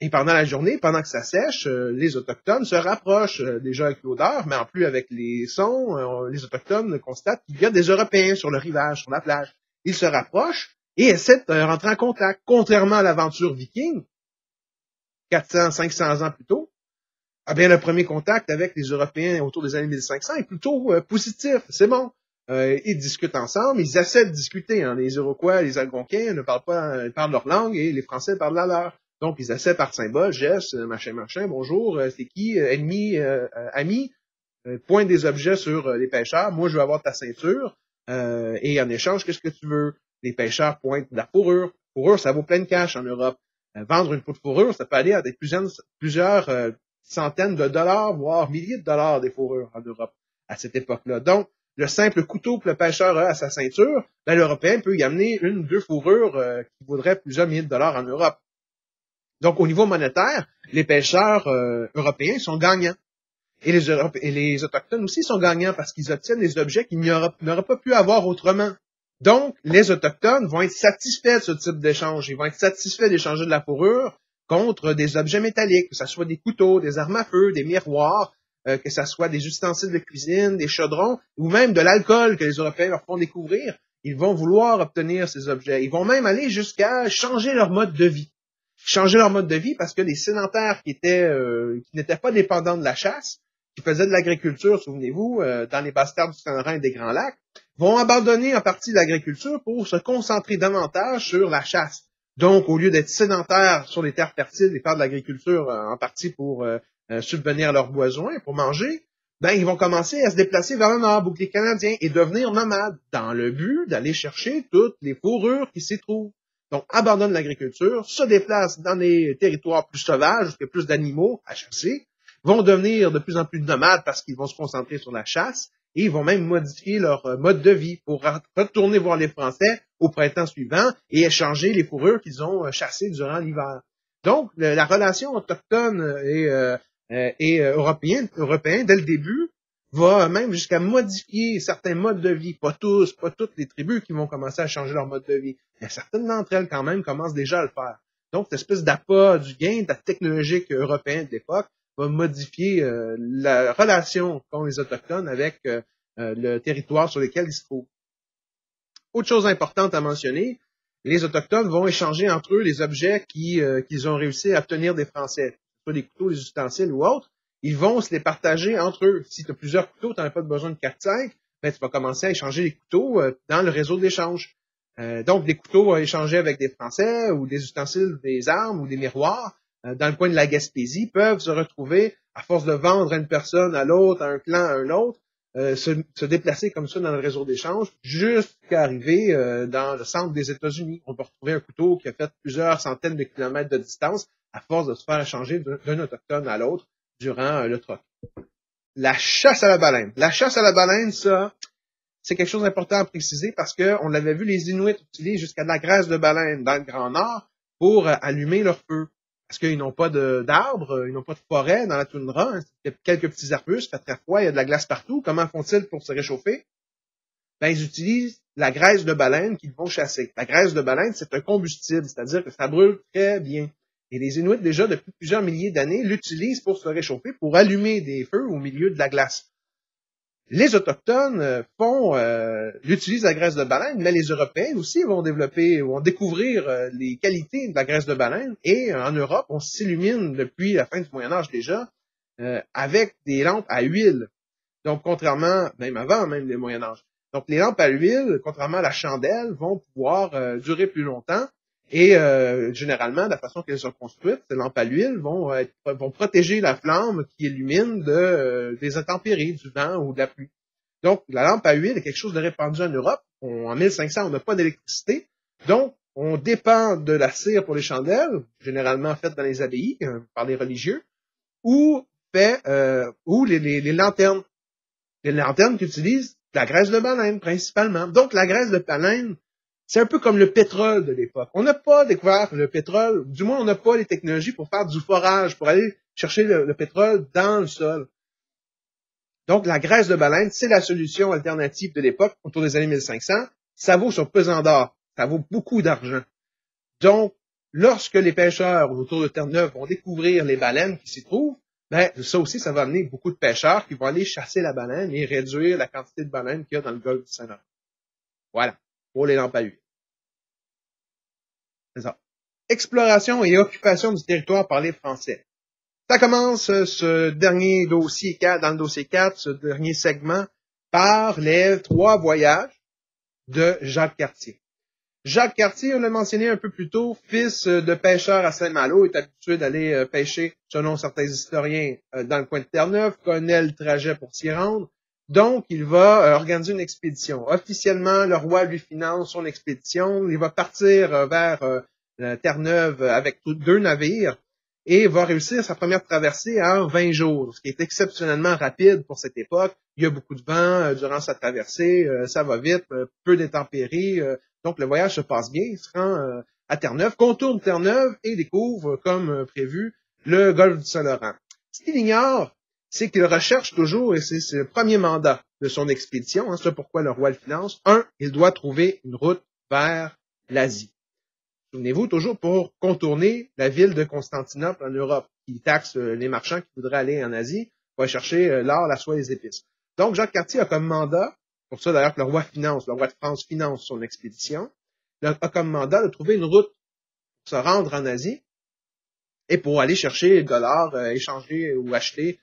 Et pendant la journée, pendant que ça sèche, les Autochtones se rapprochent déjà avec l'odeur, mais en plus avec les sons, les Autochtones constatent qu'il y a des Européens sur le rivage, sur la plage. Ils se rapprochent et essaient de rentrer en contact. Contrairement à l'aventure viking, 400, 500 ans plus tôt, eh bien, le premier contact avec les Européens autour des années 1500 est plutôt positif. C'est bon. Ils discutent ensemble, ils essaient de discuter. Hein. Les Iroquois, les Algonquins ne parlent pas, ils parlent leur langue et les Français parlent la leur. Donc, ils essaient par symbole, gestes, machin, bonjour, c'est qui, ennemi, ami, pointe des objets sur les pêcheurs. Moi, je veux avoir ta ceinture. Et en échange, qu'est-ce que tu veux? Les pêcheurs pointent de la fourrure. Fourrure, ça vaut plein de cash en Europe. Vendre une peau de fourrure, ça peut aller à plusieurs centaines de dollars, voire milliers de dollars des fourrures en Europe à cette époque-là. Donc, le simple couteau que le pêcheur a à sa ceinture, ben, l'Européen peut y amener une ou deux fourrures qui vaudraient plusieurs milliers de dollars en Europe. Donc, au niveau monétaire, les pêcheurs européens sont gagnants. Et les Autochtones aussi sont gagnants parce qu'ils obtiennent des objets qu'ils n'auraient pas pu avoir autrement. Donc, les Autochtones vont être satisfaits de ce type d'échange. Ils vont être satisfaits d'échanger de la fourrure contre des objets métalliques, que ce soit des couteaux, des armes à feu, des miroirs, que ce soit des ustensiles de cuisine, des chaudrons, ou même de l'alcool que les Européens leur font découvrir. Ils vont vouloir obtenir ces objets. Ils vont même aller jusqu'à changer leur mode de vie. Changer leur mode de vie parce que les sédentaires qui n'étaient pas dépendants de la chasse, qui faisaient de l'agriculture, souvenez-vous, dans les basses terres du Saint-Laurent et des Grands Lacs, vont abandonner en partie l'agriculture pour se concentrer davantage sur la chasse. Donc, au lieu d'être sédentaires sur les terres fertiles et faire de l'agriculture en partie pour subvenir à leurs besoins, pour manger, ben ils vont commencer à se déplacer vers le nord, bouclier canadien, et devenir nomades, dans le but d'aller chercher toutes les fourrures qui s'y trouvent. Donc, abandonnent l'agriculture, se déplacent dans des territoires plus sauvages, où il y a plus d'animaux à chasser, vont devenir de plus en plus nomades parce qu'ils vont se concentrer sur la chasse, et ils vont même modifier leur mode de vie pour retourner voir les Français au printemps suivant et échanger les fourrures qu'ils ont chassées durant l'hiver. Donc, la relation autochtone et européen, dès le début, va même jusqu'à modifier certains modes de vie. Pas tous, pas toutes les tribus qui vont commencer à changer leur mode de vie. Mais certaines d'entre elles, quand même, commencent déjà à le faire. Donc, cette espèce d'appât du gain technologique européen de l'époque va modifier la relation qu'ont les Autochtones avec le territoire sur lequel ils se trouvent. Autre chose importante à mentionner, les Autochtones vont échanger entre eux les objets qu'ils ont réussi à obtenir des Français, soit des couteaux, des ustensiles ou autres. Ils vont se les partager entre eux. Si tu as plusieurs couteaux, tu n'en as pas besoin de 4-5, ben, tu vas commencer à échanger les couteaux dans le réseau d'échange. Donc, des couteaux échangés avec des Français ou des ustensiles, des armes ou des miroirs dans le coin de la Gaspésie peuvent se retrouver, à force de vendre à une personne, à l'autre, à un clan, à un autre, se déplacer comme ça dans le réseau d'échange jusqu'à arriver dans le centre des États-Unis. On peut retrouver un couteau qui a fait plusieurs centaines de kilomètres de distance à force de se faire échanger d'un autochtone à l'autre durant le troc. La chasse à la baleine. La chasse à la baleine, ça, c'est quelque chose d'important à préciser parce que on l'avait vu, les Inuits utiliser jusqu'à de la graisse de baleine dans le Grand Nord pour allumer leur feu. Parce qu'ils n'ont pas d'arbres, ils n'ont pas de forêt dans la toundra. Hein. Il y a quelques petits arbustes, ça fait très froid, il y a de la glace partout. Comment font-ils pour se réchauffer? Ben, ils utilisent la graisse de baleine qu'ils vont chasser. La graisse de baleine, c'est un combustible, c'est-à-dire que ça brûle très bien. Et les Inuits, déjà, depuis plusieurs milliers d'années, l'utilisent pour se réchauffer, pour allumer des feux au milieu de la glace. Les Autochtones utilisent la graisse de baleine, mais les Européens aussi vont découvrir les qualités de la graisse de baleine. Et en Europe, on s'illumine depuis la fin du Moyen-Âge déjà avec des lampes à huile. Donc, contrairement, même avant même le Moyen-Âge. Donc, les lampes à huile, contrairement à la chandelle, vont pouvoir durer plus longtemps. Et généralement, de la façon qu'elles sont construites, ces lampes à l'huile vont protéger la flamme qui illumine des intempéries, du vent ou de la pluie. Donc, la lampe à huile est quelque chose de répandu en Europe. En 1500, on n'a pas d'électricité. Donc, on dépend de la cire pour les chandelles, généralement faites dans les abbayes par les religieux, ou les lanternes. Les lanternes qui utilisent la graisse de baleine, principalement. Donc, la graisse de baleine, c'est un peu comme le pétrole de l'époque. On n'a pas découvert le pétrole, du moins on n'a pas les technologies pour faire du forage, pour aller chercher le pétrole dans le sol. Donc la graisse de baleine, c'est la solution alternative de l'époque, autour des années 1500. Ça vaut son pesant d'or, ça vaut beaucoup d'argent. Donc, lorsque les pêcheurs autour de Terre-Neuve vont découvrir les baleines qui s'y trouvent, ben ça aussi, ça va amener beaucoup de pêcheurs qui vont aller chasser la baleine et réduire la quantité de baleines qu'il y a dans le golfe du Saint-Laurent. Voilà, pour les lampes à huile. C'est ça. Exploration et occupation du territoire par les Français. Ça commence ce dernier dossier 4, dans le dossier 4, ce dernier segment, par les 3 voyages de Jacques Cartier. Jacques Cartier, on l'a mentionné un peu plus tôt, fils de pêcheur à Saint-Malo, est habitué d'aller pêcher, selon certains historiens, dans le coin de Terre-Neuve, connaît le trajet pour s'y rendre. Donc, il va organiser une expédition. Officiellement, le roi lui finance son expédition. Il va partir vers Terre-Neuve avec 2 navires. et va réussir sa première traversée en 20 jours, ce qui est exceptionnellement rapide pour cette époque. Il y a beaucoup de vent durant sa traversée, ça va vite, peu d'intempéries, donc le voyage se passe bien. Il se rend à Terre-Neuve, contourne Terre-Neuve et découvre, comme prévu, le golfe du Saint-Laurent. Ce qu'il ignore, c'est qu'il recherche toujours, et c'est le premier mandat de son expédition, c'est pourquoi le roi le finance. Il doit trouver une route vers l'Asie. Souvenez-vous, toujours pour contourner la ville de Constantinople en Europe, qui taxe les marchands qui voudraient aller en Asie pour aller chercher l'or, la soie et les épices. Donc, Jacques Cartier a comme mandat, pour ça d'ailleurs que le roi de France finance son expédition, a comme mandat de trouver une route pour se rendre en Asie et pour aller chercher de l'or, échanger ou acheter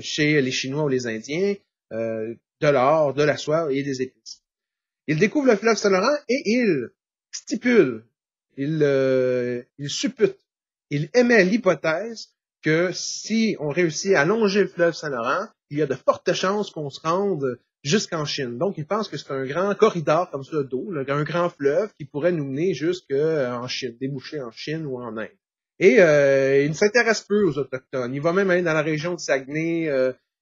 chez les Chinois ou les Indiens de l'or, de la soie et des épices. Il découvre le fleuve Saint-Laurent et il stipule, il suppute, il émet l'hypothèse que si on réussit à longer le fleuve Saint-Laurent, il y a de fortes chances qu'on se rende jusqu'en Chine. Donc, il pense que c'est un grand corridor comme ça d'eau, un grand fleuve qui pourrait nous mener jusqu'en Chine, déboucher en Chine ou en Inde. Et il ne s'intéresse peu aux Autochtones. Il va même aller dans la région de Saguenay.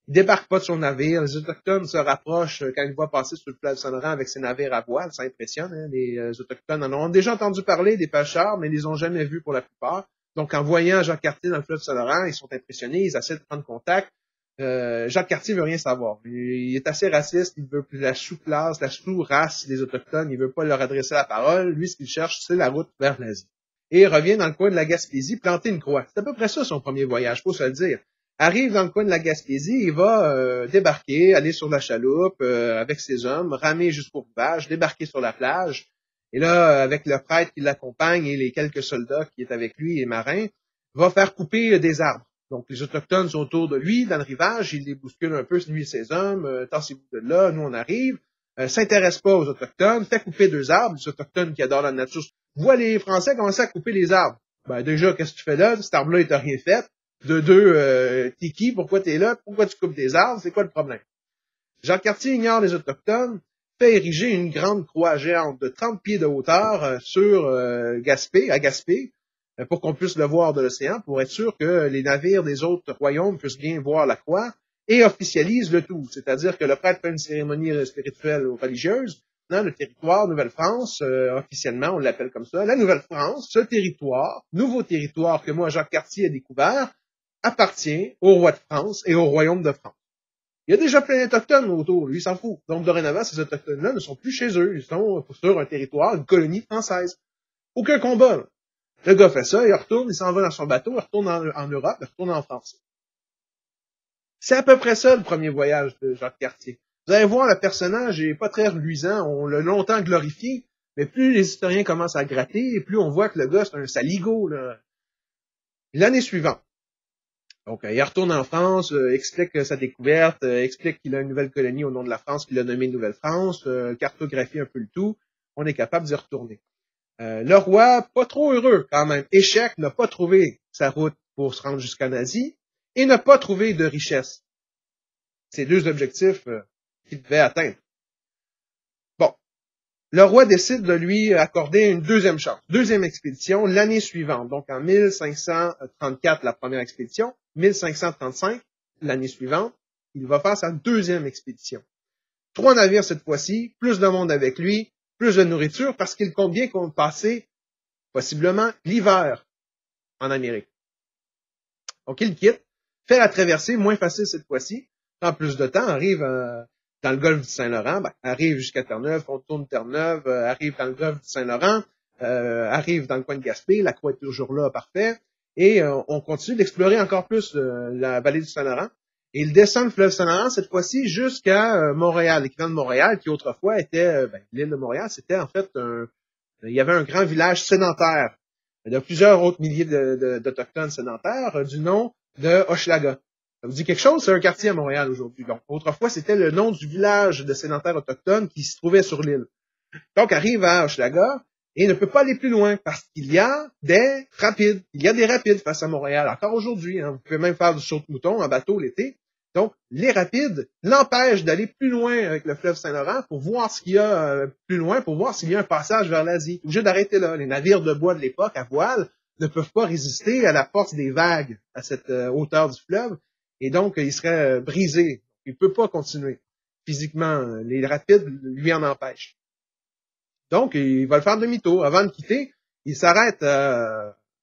Il débarque pas de son navire. Les Autochtones se rapprochent quand il voit passer sur le fleuve Saint-Laurent avec ses navires à voile. Ça impressionne. Hein? Les Autochtones en ont déjà entendu parler, des pêcheurs, mais ils les ont jamais vus pour la plupart. Donc, en voyant Jacques Cartier dans le fleuve Saint-Laurent, ils sont impressionnés. Ils essaient de prendre contact. Jacques Cartier veut rien savoir. Il est assez raciste. Il veut la sous-classe, la sous-race des Autochtones. Il veut pas leur adresser la parole. Lui, ce qu'il cherche, c'est la route vers l'Asie. Et il revient dans le coin de la Gaspésie planter une croix. C'est à peu près ça son premier voyage, faut se le dire. Arrive dans le coin de la Gaspésie, il va débarquer, aller sur la chaloupe avec ses hommes, ramer jusqu'au rivage, débarquer sur la plage. Et là, avec le prêtre qui l'accompagne et les quelques soldats qui est avec lui, les marins, va faire couper des arbres. Donc les Autochtones sont autour de lui, dans le rivage, il les bouscule un peu, lui et ses hommes, tassez-vous de là, nous on arrive. S'intéresse pas aux Autochtones, fait couper 2 arbres, les Autochtones qui adorent la nature voit les Français commencer à couper les arbres. Ben déjà, qu'est-ce que tu fais là? Cet arbre-là, il t'a rien fait. De deux, t'es qui? Pourquoi t'es là? Pourquoi tu coupes des arbres? C'est quoi le problème? Jacques Cartier ignore les Autochtones, fait ériger une grande croix géante de 30 pieds de hauteur sur à Gaspé, pour qu'on puisse le voir de l'océan, pour être sûr que les navires des autres royaumes puissent bien voir la croix, et officialise le tout. C'est-à-dire que le prêtre fait une cérémonie spirituelle ou religieuse, dans le territoire Nouvelle-France, officiellement, on l'appelle comme ça. La Nouvelle-France, ce territoire, nouveau territoire que moi, Jacques Cartier, a découvert, appartient au roi de France et au royaume de France. Il y a déjà plein d'Autochtones autour, lui, il s'en fout. Donc, dorénavant, ces Autochtones-là ne sont plus chez eux. Ils sont sur un territoire, une colonie française. Aucun combat, là. Le gars fait ça, il retourne, il s'en va dans son bateau, il retourne en Europe, il retourne en France. C'est à peu près ça, le premier voyage de Jacques Cartier. Vous allez voir, le personnage n'est pas très reluisant, on l'a longtemps glorifié, mais plus les historiens commencent à gratter, et plus on voit que le gars, c'est un saligo, là. L'année suivante, donc il retourne en France, explique sa découverte, explique qu'il a une nouvelle colonie au nom de la France, qu'il a nommé Nouvelle-France, cartographie un peu le tout, on est capable d'y retourner. Le roi, pas trop heureux quand même, échec, n'a pas trouvé sa route pour se rendre jusqu'en Asie, et n'a pas trouvé de richesse. C'est 2 objectifs qu'il devait atteindre. Bon, le roi décide de lui accorder une 2e chance, 2e expédition l'année suivante. Donc en 1534, la première expédition, 1535, l'année suivante, il va faire sa 2e expédition. 3 navires cette fois-ci, plus de monde avec lui, plus de nourriture, parce qu'il compte bien qu'on passer possiblement l'hiver en Amérique. Donc il quitte, fait la traversée, moins facile cette fois-ci, prend plus de temps, arrive dans le golfe du Saint-Laurent, arrive jusqu'à Terre-Neuve, on tourne Terre-Neuve, arrive dans le golfe du Saint-Laurent, arrive dans le coin de Gaspé, la croix est toujours là, parfait, et on continue d'explorer encore plus la vallée du Saint-Laurent, et il descend le fleuve Saint-Laurent cette fois-ci jusqu'à Montréal, l'équivalent de Montréal, qui autrefois était, l'île de Montréal, c'était en fait il y avait un grand village sédentaire, de plusieurs autres milliers d'Autochtones sédentaires, du nom de Hochelaga. Ça vous dit quelque chose? C'est un quartier à Montréal aujourd'hui. Donc, autrefois, c'était le nom du village de sédentaires autochtones qui se trouvait sur l'île. Donc, arrive à Hochelaga et ne peut pas aller plus loin parce qu'il y a des rapides. Il y a des rapides face à Montréal. Encore aujourd'hui, hein, vous pouvez même faire du saut de mouton en bateau l'été. Donc, les rapides l'empêchent d'aller plus loin avec le fleuve Saint-Laurent pour voir ce qu'il y a plus loin, pour voir s'il y a un passage vers l'Asie. Il est obligé d'arrêter là. Les navires de bois de l'époque à voile ne peuvent pas résister à la force des vagues à cette hauteur du fleuve, et donc il serait brisé. Il peut pas continuer. Physiquement, les rapides lui en empêchent. Donc, il va le faire demi-tour. Avant de quitter, il s'arrête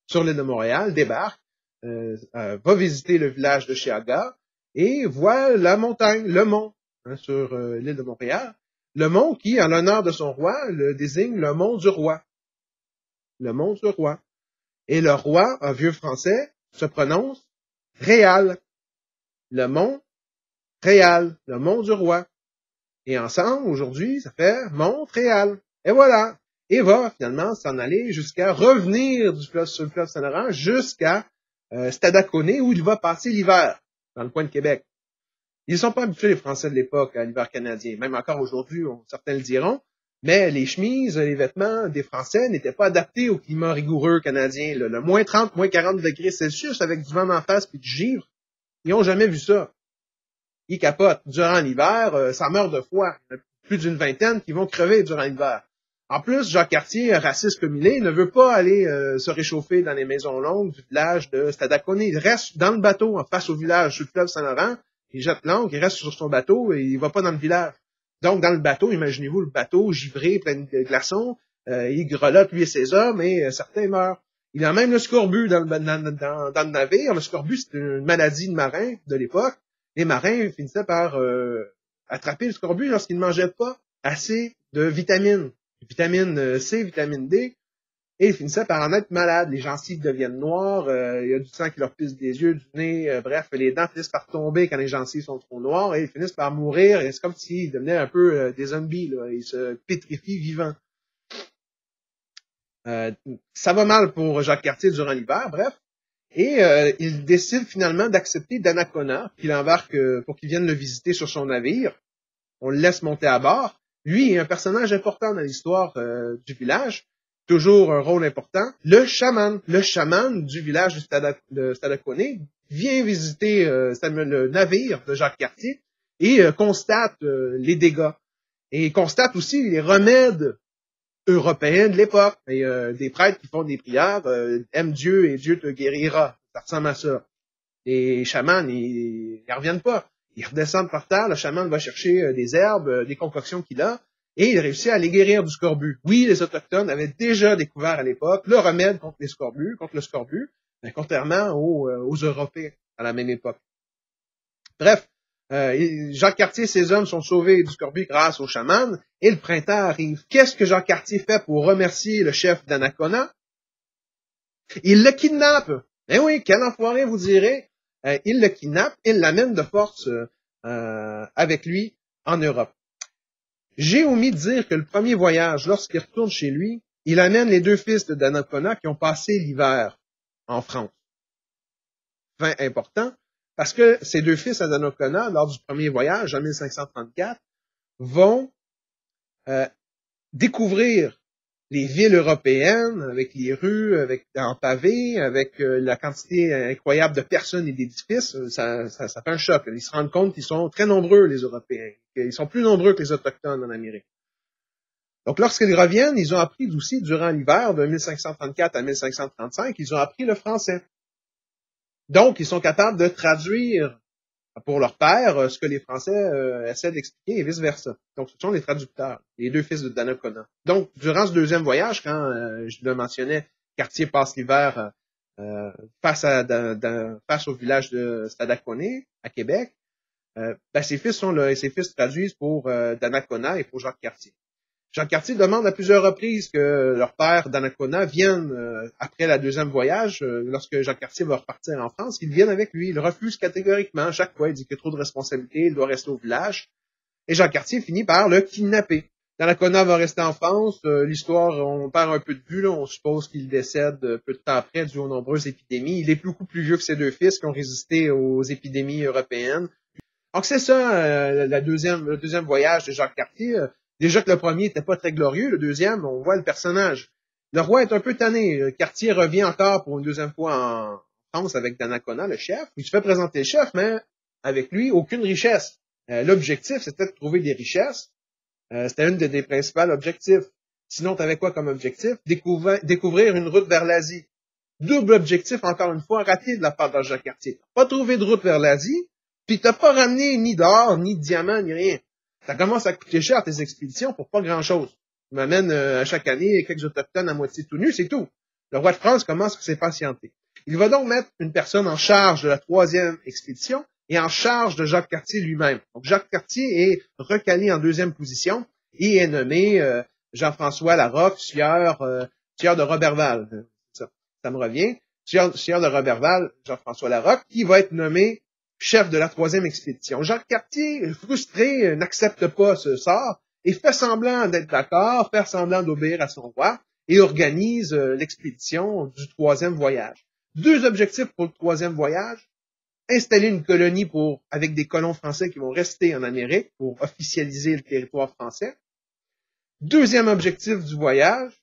sur l'île de Montréal, débarque, va visiter le village de Chiaga et voit la montagne, le mont, sur l'île de Montréal. Le mont qui, en l'honneur de son roi, le désigne le mont du roi. Le mont du roi. Et le roi, en vieux français, se prononce Réal. Le mont Réal, le mont du roi. Et ensemble, aujourd'hui, ça fait Montréal. Et voilà. Et va finalement s'en aller jusqu'à revenir du fleuve sur le fleuve Saint-Laurent jusqu'à Stadacone où il va passer l'hiver, dans le coin de Québec. Ils ne sont pas habitués, les Français de l'époque, à l'hiver canadien. Même encore aujourd'hui, certains le diront. Mais les chemises, les vêtements des Français n'étaient pas adaptés au climat rigoureux canadien. Le moins 30, moins 40 degrés Celsius avec du vent en face puis du givre. Ils n'ont jamais vu ça. Ils capotent. Durant l'hiver, ça meurt de froid. Il y en a plus d'une vingtaine qui vont crever durant l'hiver. En plus, Jacques Cartier, raciste comme il est, ne veut pas aller se réchauffer dans les maisons longues du village de Stadacone. Il reste dans le bateau, en face au village, sur le fleuve Saint-Laurent. Il jette l'ancre, il reste sur son bateau et il va pas dans le village. Donc, dans le bateau, imaginez-vous le bateau givré, plein de glaçons. Il grelotte, lui et ses hommes, et certains meurent. Il a même le scorbut dans le navire. Le scorbut, c'est une maladie de marins de l'époque. Les marins finissaient par attraper le scorbut lorsqu'ils ne mangeaient pas assez de vitamines. Vitamine C, vitamine D, et ils finissaient par en être malades. Les gencives deviennent noires, il y a du sang qui leur pisse des yeux, du nez, bref, les dents finissent par tomber quand les gencives sont trop noires, et ils finissent par mourir, et c'est comme s'ils devenaient un peu des zombies, là. Ils se pétrifient vivants. Ça va mal pour Jacques Cartier durant l'hiver, bref, et il décide finalement d'accepter Donnacona, qu'il embarque pour qu'il vienne le visiter sur son navire. On le laisse monter à bord. Lui est un personnage important dans l'histoire du village, toujours un rôle important. Le chaman du village de Stadacone vient visiter le navire de Jacques Cartier et constate les dégâts. Et constate aussi les remèdes européens de l'époque. Et des prêtres qui font des prières, aime Dieu et Dieu te guérira. Ça ressemble à ça. Les chamans, ils reviennent pas. Ils redescendent par terre, le chaman va chercher des herbes, des concoctions qu'il a, et il réussit à les guérir du scorbut. Oui, les Autochtones avaient déjà découvert à l'époque le remède contre le scorbut, mais contrairement aux Européens à la même époque. Bref, Jacques Cartier et ses hommes sont sauvés du scorbut grâce au chaman, et le printemps arrive. Qu'est-ce que Jacques Cartier fait pour remercier le chef d'Annacona? Il le kidnappe. Eh oui, quel enfoiré, vous direz. Il le kidnappe, il l'amène de force avec lui en Europe. J'ai omis de dire que le premier voyage, lorsqu'il retourne chez lui, il amène les deux fils de Donnacona qui ont passé l'hiver en France. Fin important, parce que ces deux fils à Donnacona, lors du premier voyage en 1534, vont découvrir les villes européennes, avec les rues, en pavé, avec la quantité incroyable de personnes et d'édifices, ça fait un choc. Ils se rendent compte qu'ils sont très nombreux, les Européens. Ils sont plus nombreux que les Autochtones en Amérique. Donc, lorsqu'ils reviennent, ils ont appris aussi, durant l'hiver de 1534 à 1535, ils ont appris le français. Donc, ils sont capables de traduire pour leur père ce que les Français essaient d'expliquer et vice-versa. Donc, ce sont les traducteurs, les deux fils de Donnacona. Donc, durant ce deuxième voyage, quand je le mentionnais, Cartier passe l'hiver face au village de Stadacone, à Québec, ses fils sont là et ses fils traduisent pour Donnacona et pour Jacques Cartier. Jacques Cartier demande à plusieurs reprises que leur père, Donnacona, vienne après le deuxième voyage, lorsque Jacques Cartier va repartir en France, qu'il vienne avec lui. Il refuse catégoriquement. Chaque fois, il dit qu'il y a trop de responsabilités, il doit rester au village. Et Jacques Cartier finit par le kidnapper. Donnacona va rester en France. L'histoire, on perd un peu de vue. Là. On suppose qu'il décède peu de temps après dû aux nombreuses épidémies. Il est beaucoup plus vieux que ses deux fils qui ont résisté aux épidémies européennes. Donc c'est ça, le deuxième voyage de Jacques Cartier. Déjà que le premier était pas très glorieux, le deuxième, on voit le personnage. Le roi est un peu tanné. Cartier revient encore pour une deuxième fois en France avec Donnacona, le chef. Il se fait présenter le chef, mais avec lui, aucune richesse. L'objectif, c'était de trouver des richesses. C'était une des principaux objectifs. Sinon, tu avais quoi comme objectif? Découvrir une route vers l'Asie. Double objectif, encore une fois, raté de la part de Jacques Cartier. Pas trouvé de route vers l'Asie, puis t'as pas ramené ni d'or, ni de diamants, ni rien. Ça commence à coûter cher tes expéditions pour pas grand-chose. Tu m'amènes à chaque année quelques autochtones à moitié tout nus, c'est tout. Le roi de France commence à s'impatienter. Il va donc mettre une personne en charge de la 3e expédition et en charge de Jacques Cartier lui-même. Donc Jacques Cartier est recalé en 2e position et est nommé Jean-François Larocque, sieur de Roberval. Ça me revient. Sieur de Roberval, Jean-François Larocque, qui va être nommé chef de la 3e expédition. Jacques Cartier, frustré, n'accepte pas ce sort et fait semblant d'être d'accord, fait semblant d'obéir à son roi et organise l'expédition du 3e voyage. 2 objectifs pour le 3e voyage. Installer une colonie avec des colons français qui vont rester en Amérique pour officialiser le territoire français. 2e objectif du voyage,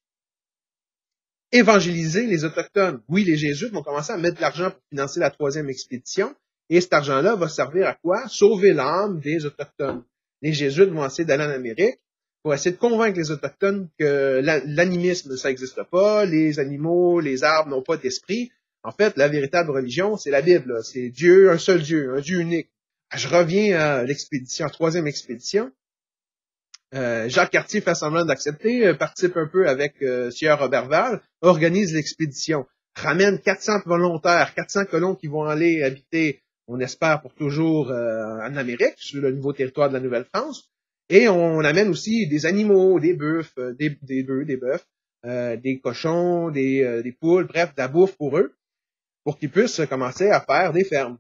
évangéliser les Autochtones. Oui, les Jésuites vont commencer à mettre de l'argent pour financer la 3e expédition, et cet argent-là va servir à quoi? Sauver l'âme des Autochtones. Les Jésuites vont essayer d'aller en Amérique pour essayer de convaincre les Autochtones que l'animisme, ça n'existe pas, les animaux, les arbres n'ont pas d'esprit. En fait, la véritable religion, c'est la Bible. C'est Dieu, un seul Dieu, un Dieu unique. Je reviens à l'expédition, 3e expédition. Jacques Cartier fait semblant d'accepter, participe un peu avec sieur Roberval, organise l'expédition, ramène 400 volontaires, 400 colons qui vont aller habiter, on espère pour toujours, en Amérique, sur le nouveau territoire de la Nouvelle-France, et on amène aussi des animaux, des bœufs, des bœufs, des cochons, des poules, bref, de la bouffe pour eux, pour qu'ils puissent commencer à faire des fermes.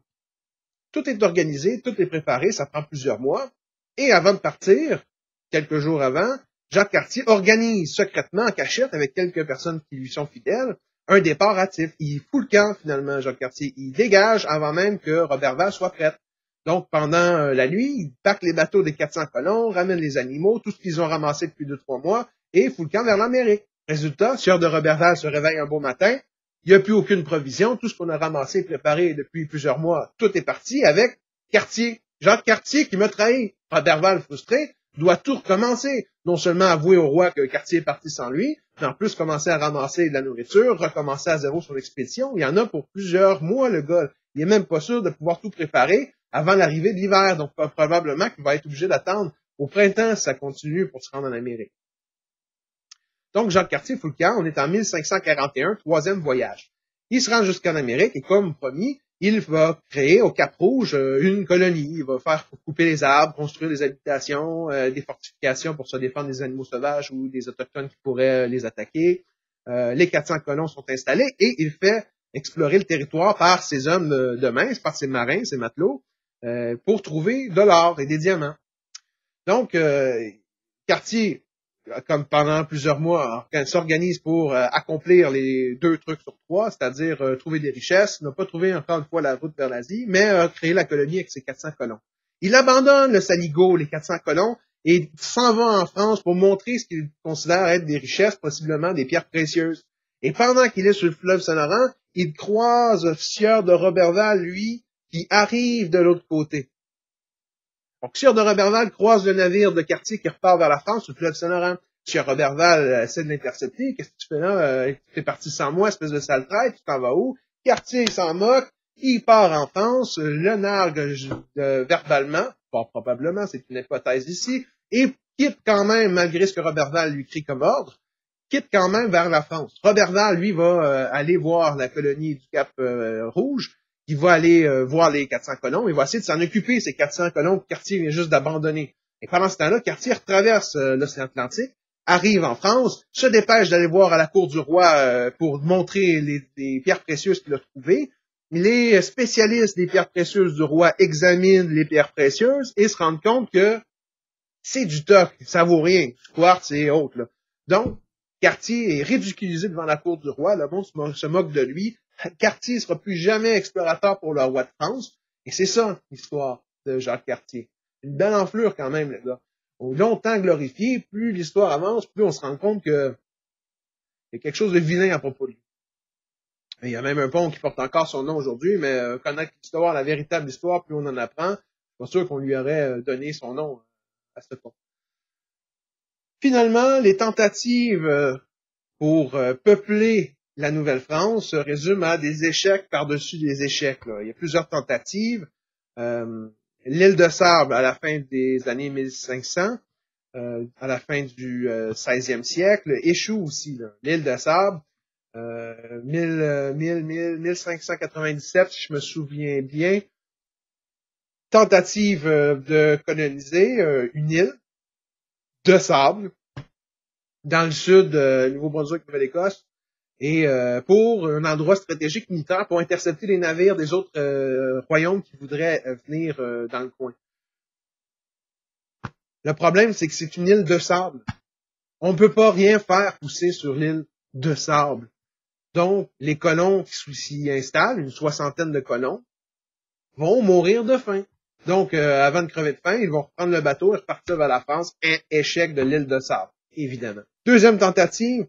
Tout est organisé, tout est préparé, ça prend plusieurs mois, et avant de partir, quelques jours avant, Jacques Cartier organise secrètement, en cachette, avec quelques personnes qui lui sont fidèles, un départ hâtif. Il fout le camp, finalement, Jacques Cartier. Il dégage avant même que Roberval soit prêt. Donc, pendant la nuit, il pack les bateaux des 400 colons, ramène les animaux, tout ce qu'ils ont ramassé depuis 2-3 mois, et fout le camp vers l'Amérique. Résultat, sieur de Roberval se réveille un beau matin, il n'y a plus aucune provision, tout ce qu'on a ramassé et préparé depuis plusieurs mois, tout est parti avec Cartier. Jacques Cartier qui m'a trahi. Roberval, frustré, doit tout recommencer. Non seulement avouer au roi que Cartier est parti sans lui, mais en plus commencer à ramasser de la nourriture, recommencer à zéro sur l'expédition. Il y en a pour plusieurs mois, le gars. Il est même pas sûr de pouvoir tout préparer avant l'arrivée de l'hiver. Donc, probablement qu'il va être obligé d'attendre au printemps si ça continue pour se rendre en Amérique. Donc, Jacques Cartier fout le camp. On est en 1541, 3e voyage. Il se rend jusqu'en Amérique et comme promis, il va créer au Cap-Rouge une colonie. Il va faire couper les arbres, construire des habitations, des fortifications pour se défendre des animaux sauvages ou des autochtones qui pourraient les attaquer. Les 400 colons sont installés et il fait explorer le territoire par ses hommes de main, par ses marins, ses matelots, pour trouver de l'or et des diamants. Donc, Cartier, comme pendant plusieurs mois, s'organise pour accomplir les 2 trucs sur 3, c'est-à-dire trouver des richesses, n'a pas trouvé encore une fois la route vers l'Asie, mais créer la colonie avec ses 400 colons. Il abandonne le Saligo, les 400 colons, et s'en va en France pour montrer ce qu'il considère être des richesses, possiblement des pierres précieuses. Et pendant qu'il est sur le fleuve Saint-Laurent, il croise sieur de Roberval, lui, qui arrive de l'autre côté. Donc, sieur de Roberval croise le navire de Cartier qui repart vers la France sur le fleuve Saint-Laurent. Sieur Roberval essaie de l'intercepter. Qu'est-ce que tu fais là? Tu es parti sans moi, espèce de sale traître, tu t'en vas où? Cartier, il s'en moque. Il part en France, le nargue verbalement, pas probablement, c'est une hypothèse ici, et quitte quand même, malgré ce que Roberval lui crie comme ordre, quitte quand même vers la France. Roberval, lui, va aller voir la colonie du Cap Rouge. Il va aller voir les 400 colons, il va essayer de s'en occuper, ces 400 colons que Cartier vient juste d'abandonner. Et pendant ce temps-là, Cartier traverse l'océan Atlantique, arrive en France, se dépêche d'aller voir à la cour du roi pour montrer les pierres précieuses qu'il a trouvées. Les spécialistes des pierres précieuses du roi examinent les pierres précieuses et se rendent compte que c'est du toc, ça vaut rien, du quartz et autres. Là. Donc, Cartier est ridiculisé devant la cour du roi, le monde se moque de lui. Cartier ne sera plus jamais explorateur pour le roi de France. Et c'est ça, l'histoire de Jacques Cartier. Une belle enflure quand même, les gars. Longtemps glorifié, plus l'histoire avance, plus on se rend compte que il y a quelque chose de vilain à propos de lui. Et il y a même un pont qui porte encore son nom aujourd'hui, mais connaître l'histoire, la véritable histoire, plus on en apprend, je suis pas sûr qu'on lui aurait donné son nom à ce pont. Finalement, les tentatives pour peupler la Nouvelle-France se résume à des échecs par-dessus des échecs. Là. Il y a plusieurs tentatives. L'île de Sable, à la fin des années 1500, à la fin du 16e siècle, échoue aussi. L'île de Sable, 1597, si je me souviens bien, tentative de coloniser une île de sable dans le sud, Nouveau-Brunswick, Nouvelle-Écosse, et pour un endroit stratégique militaire pour intercepter les navires des autres royaumes qui voudraient venir dans le coin. Le problème, c'est que c'est une île de sable. On ne peut pas rien faire pousser sur l'île de sable. Donc, les colons qui s'y installent, une soixantaine de colons, vont mourir de faim. Donc, avant de crever de faim, ils vont reprendre le bateau et repartir vers la France. Un échec de l'île de sable, évidemment. Deuxième tentative,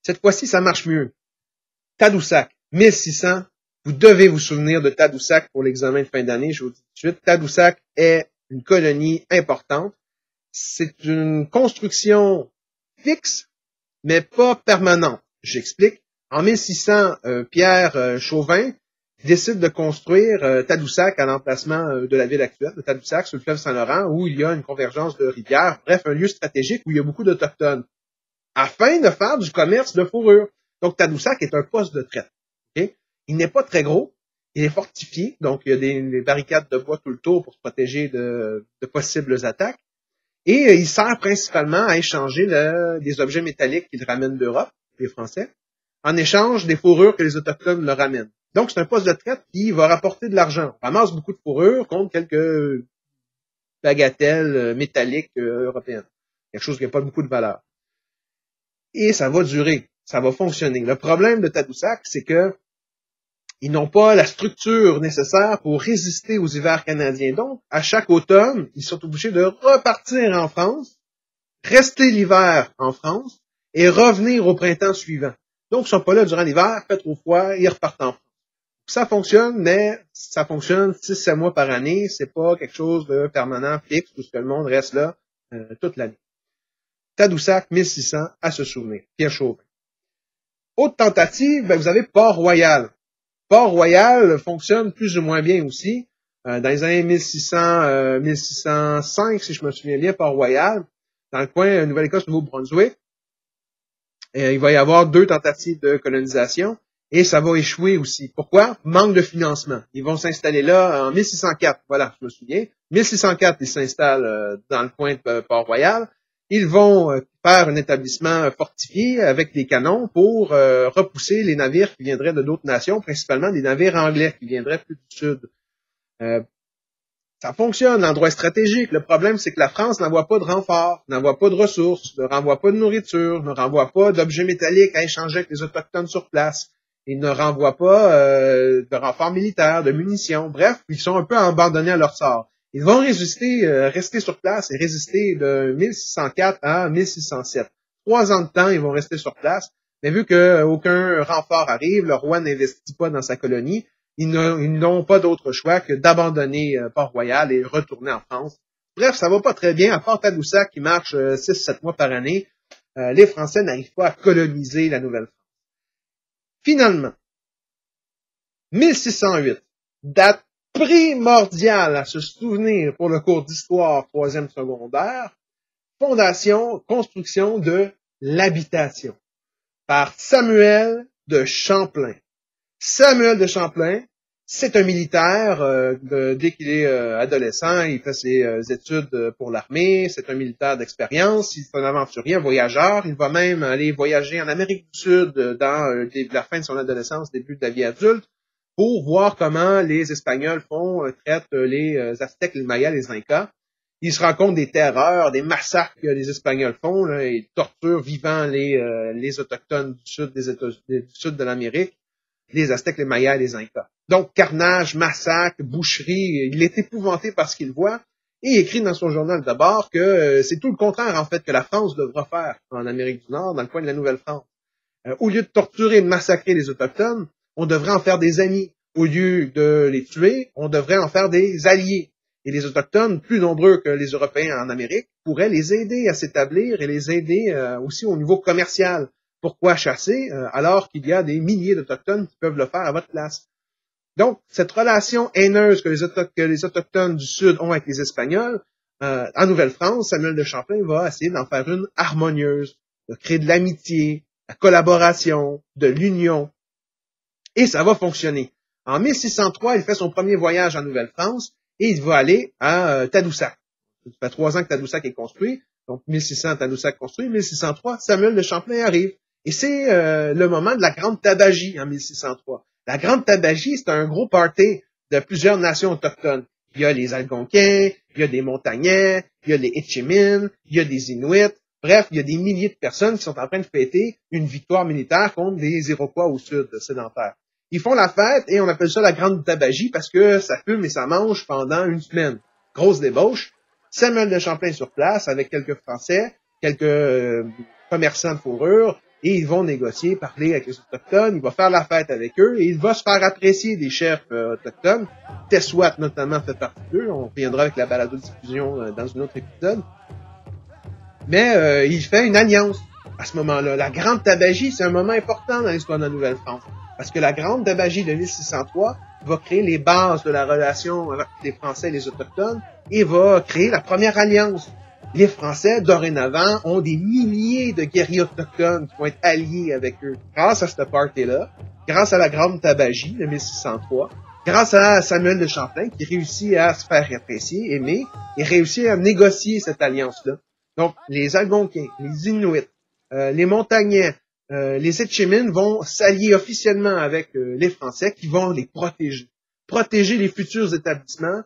cette fois-ci, ça marche mieux. Tadoussac, 1600. Vous devez vous souvenir de Tadoussac pour l'examen de fin d'année, je vous dis tout de suite. Tadoussac est une colonie importante. C'est une construction fixe, mais pas permanente. J'explique. En 1600, Pierre Chauvin décide de construire Tadoussac à l'emplacement de la ville actuelle, de Tadoussac, sur le fleuve Saint-Laurent, où il y a une convergence de rivières, bref, un lieu stratégique où il y a beaucoup d'Autochtones, afin de faire du commerce de fourrure. Donc, Tadoussac est un poste de traite. Okay? Il n'est pas très gros, il est fortifié, donc il y a des barricades de bois tout le tour pour se protéger de possibles attaques, et il sert principalement à échanger des objets métalliques qu'ils ramènent d'Europe, les Français, en échange des fourrures que les Autochtones leur ramènent. Donc, c'est un poste de traite qui va rapporter de l'argent. On ramasse beaucoup de fourrures contre quelques bagatelles métalliques européennes. Quelque chose qui n'a pas beaucoup de valeur. Et ça va durer. Ça va fonctionner. Le problème de Tadoussac, c'est que ils n'ont pas la structure nécessaire pour résister aux hivers canadiens. Donc, à chaque automne, ils sont obligés de repartir en France, rester l'hiver en France et revenir au printemps suivant. Donc, ils sont pas là durant l'hiver, fait trop froid, ils repartent en France. Ça fonctionne, mais ça fonctionne 6-7 mois par année. C'est pas quelque chose de permanent, fixe, où le monde reste là toute l'année. Tadoussac, 1600, à se souvenir. Pierre Chauvin. Autre tentative, vous avez Port-Royal. Port-Royal fonctionne plus ou moins bien aussi. Dans les années 1600, 1605, si je me souviens bien, Port-Royal, dans le coin Nouvelle-Écosse, Nouveau-Brunswick, il va y avoir 2 tentatives de colonisation et ça va échouer aussi. Pourquoi? Manque de financement. Ils vont s'installer là en 1604. Voilà, je me souviens. 1604, ils s'installent dans le coin de Port-Royal. Ils vont faire un établissement fortifié avec des canons pour repousser les navires qui viendraient de d'autres nations, principalement des navires anglais qui viendraient plus du sud. Ça fonctionne, l'endroit est stratégique. Le problème, c'est que la France n'envoie pas de renforts, n'envoie pas de ressources, ne renvoie pas de nourriture, ne renvoie pas d'objets métalliques à échanger avec les Autochtones sur place. Ils ne renvoient pas de renforts militaires, de munitions. Bref, ils sont un peu abandonnés à leur sort. Ils vont rester sur place et résister de 1604 à 1607. 3 ans de temps, ils vont rester sur place. Mais vu qu'aucun renfort arrive, le roi n'investit pas dans sa colonie, ils n'ont pas d'autre choix que d'abandonner Port-Royal et retourner en France. Bref, ça va pas très bien. À part Tadoussac qui marche 6-7 mois par année, les Français n'arrivent pas à coloniser la Nouvelle-France. Finalement, 1608, date primordiale à se souvenir pour le cours d'histoire 3e secondaire, construction de l'habitation par Samuel de Champlain. Samuel de Champlain, c'est un militaire, dès qu'il est adolescent, il fait ses études pour l'armée, c'est un militaire d'expérience, c'est un aventurier, un voyageur, il va même aller voyager en Amérique du Sud dans la fin de son adolescence, début de la vie adulte, pour voir comment les Espagnols traitent les Aztèques, les Mayas, les Incas. Il se rend compte des terreurs, des massacres que les Espagnols font, là, ils torturent vivant les Autochtones du sud du sud de l'Amérique, les Aztèques, les Mayas et les Incas. Donc, carnage, massacre, boucherie, il est épouvanté par ce qu'il voit, et il écrit dans son journal d'abord que c'est tout le contraire, en fait, que la France devra faire en Amérique du Nord, dans le coin de la Nouvelle-France. Au lieu de torturer et de massacrer les Autochtones, on devrait en faire des amis. Au lieu de les tuer, on devrait en faire des alliés. Et les Autochtones, plus nombreux que les Européens en Amérique, pourraient les aider à s'établir et les aider aussi au niveau commercial. Pourquoi chasser alors qu'il y a des milliers d'Autochtones qui peuvent le faire à votre place? Donc, cette relation haineuse que les Autochtones du Sud ont avec les Espagnols, en Nouvelle-France, Samuel de Champlain va essayer d'en faire une harmonieuse, de créer de l'amitié, de la collaboration, de l'union. Et ça va fonctionner. En 1603, il fait son premier voyage en Nouvelle-France et il va aller à Tadoussac. Ça fait 3 ans que Tadoussac est construit. Donc, 1600, Tadoussac construit. 1603, Samuel de Champlain arrive. Et c'est le moment de la Grande Tabagie en 1603. La Grande Tabagie, c'est un gros party de plusieurs nations autochtones. Il y a les Algonquins, il y a des Montagnais, il y a les Etchemin, il y a des Inuits. Bref, il y a des milliers de personnes qui sont en train de fêter une victoire militaire contre des Iroquois au sud sédentaires. Ils font la fête et on appelle ça la Grande Tabagie parce que ça fume et ça mange pendant une semaine. Grosse débauche. Samuel de Champlain sur place avec quelques Français, quelques commerçants de fourrure, et ils vont négocier, parler avec les Autochtones, il va faire la fête avec eux, et il va se faire apprécier des chefs autochtones. Tessouat, notamment, fait partie d'eux. On reviendra avec la balado-diffusion dans un autre épisode. Mais il fait une alliance à ce moment-là. La Grande Tabagie, c'est un moment important dans l'histoire de la Nouvelle-France. Parce que la Grande Tabagie de 1603 va créer les bases de la relation avec les Français et les Autochtones et va créer la première alliance. Les Français, dorénavant, ont des milliers de guerriers autochtones qui vont être alliés avec eux. Grâce à cette party-là, grâce à la Grande Tabagie de 1603, grâce à Samuel de Champlain qui réussit à se faire apprécier, aimer, et réussit à négocier cette alliance-là. Donc, les Algonquins, les Inuits, les Montagnais, les Etchemin vont s'allier officiellement avec les Français qui vont les protéger. Protéger les futurs établissements,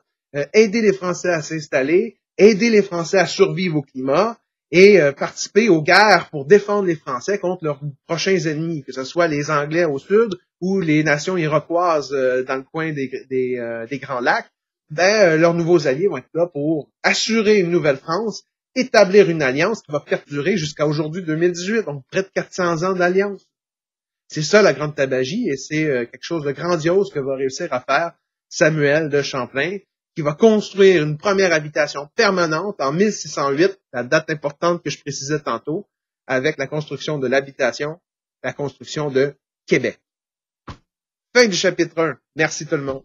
aider les Français à s'installer, aider les Français à survivre au climat et participer aux guerres pour défendre les Français contre leurs prochains ennemis, que ce soit les Anglais au sud ou les nations iroquoises dans le coin des Grands Lacs. Leurs nouveaux alliés vont être là pour assurer une nouvelle France, établir une alliance qui va perdurer jusqu'à aujourd'hui 2018, donc près de 400 ans d'alliance. C'est ça la Grande Tabagie et c'est quelque chose de grandiose que va réussir à faire Samuel de Champlain, qui va construire une première habitation permanente en 1608, la date importante que je précisais tantôt, avec la construction de l'habitation, la construction de Québec. Fin du chapitre 1. Merci tout le monde.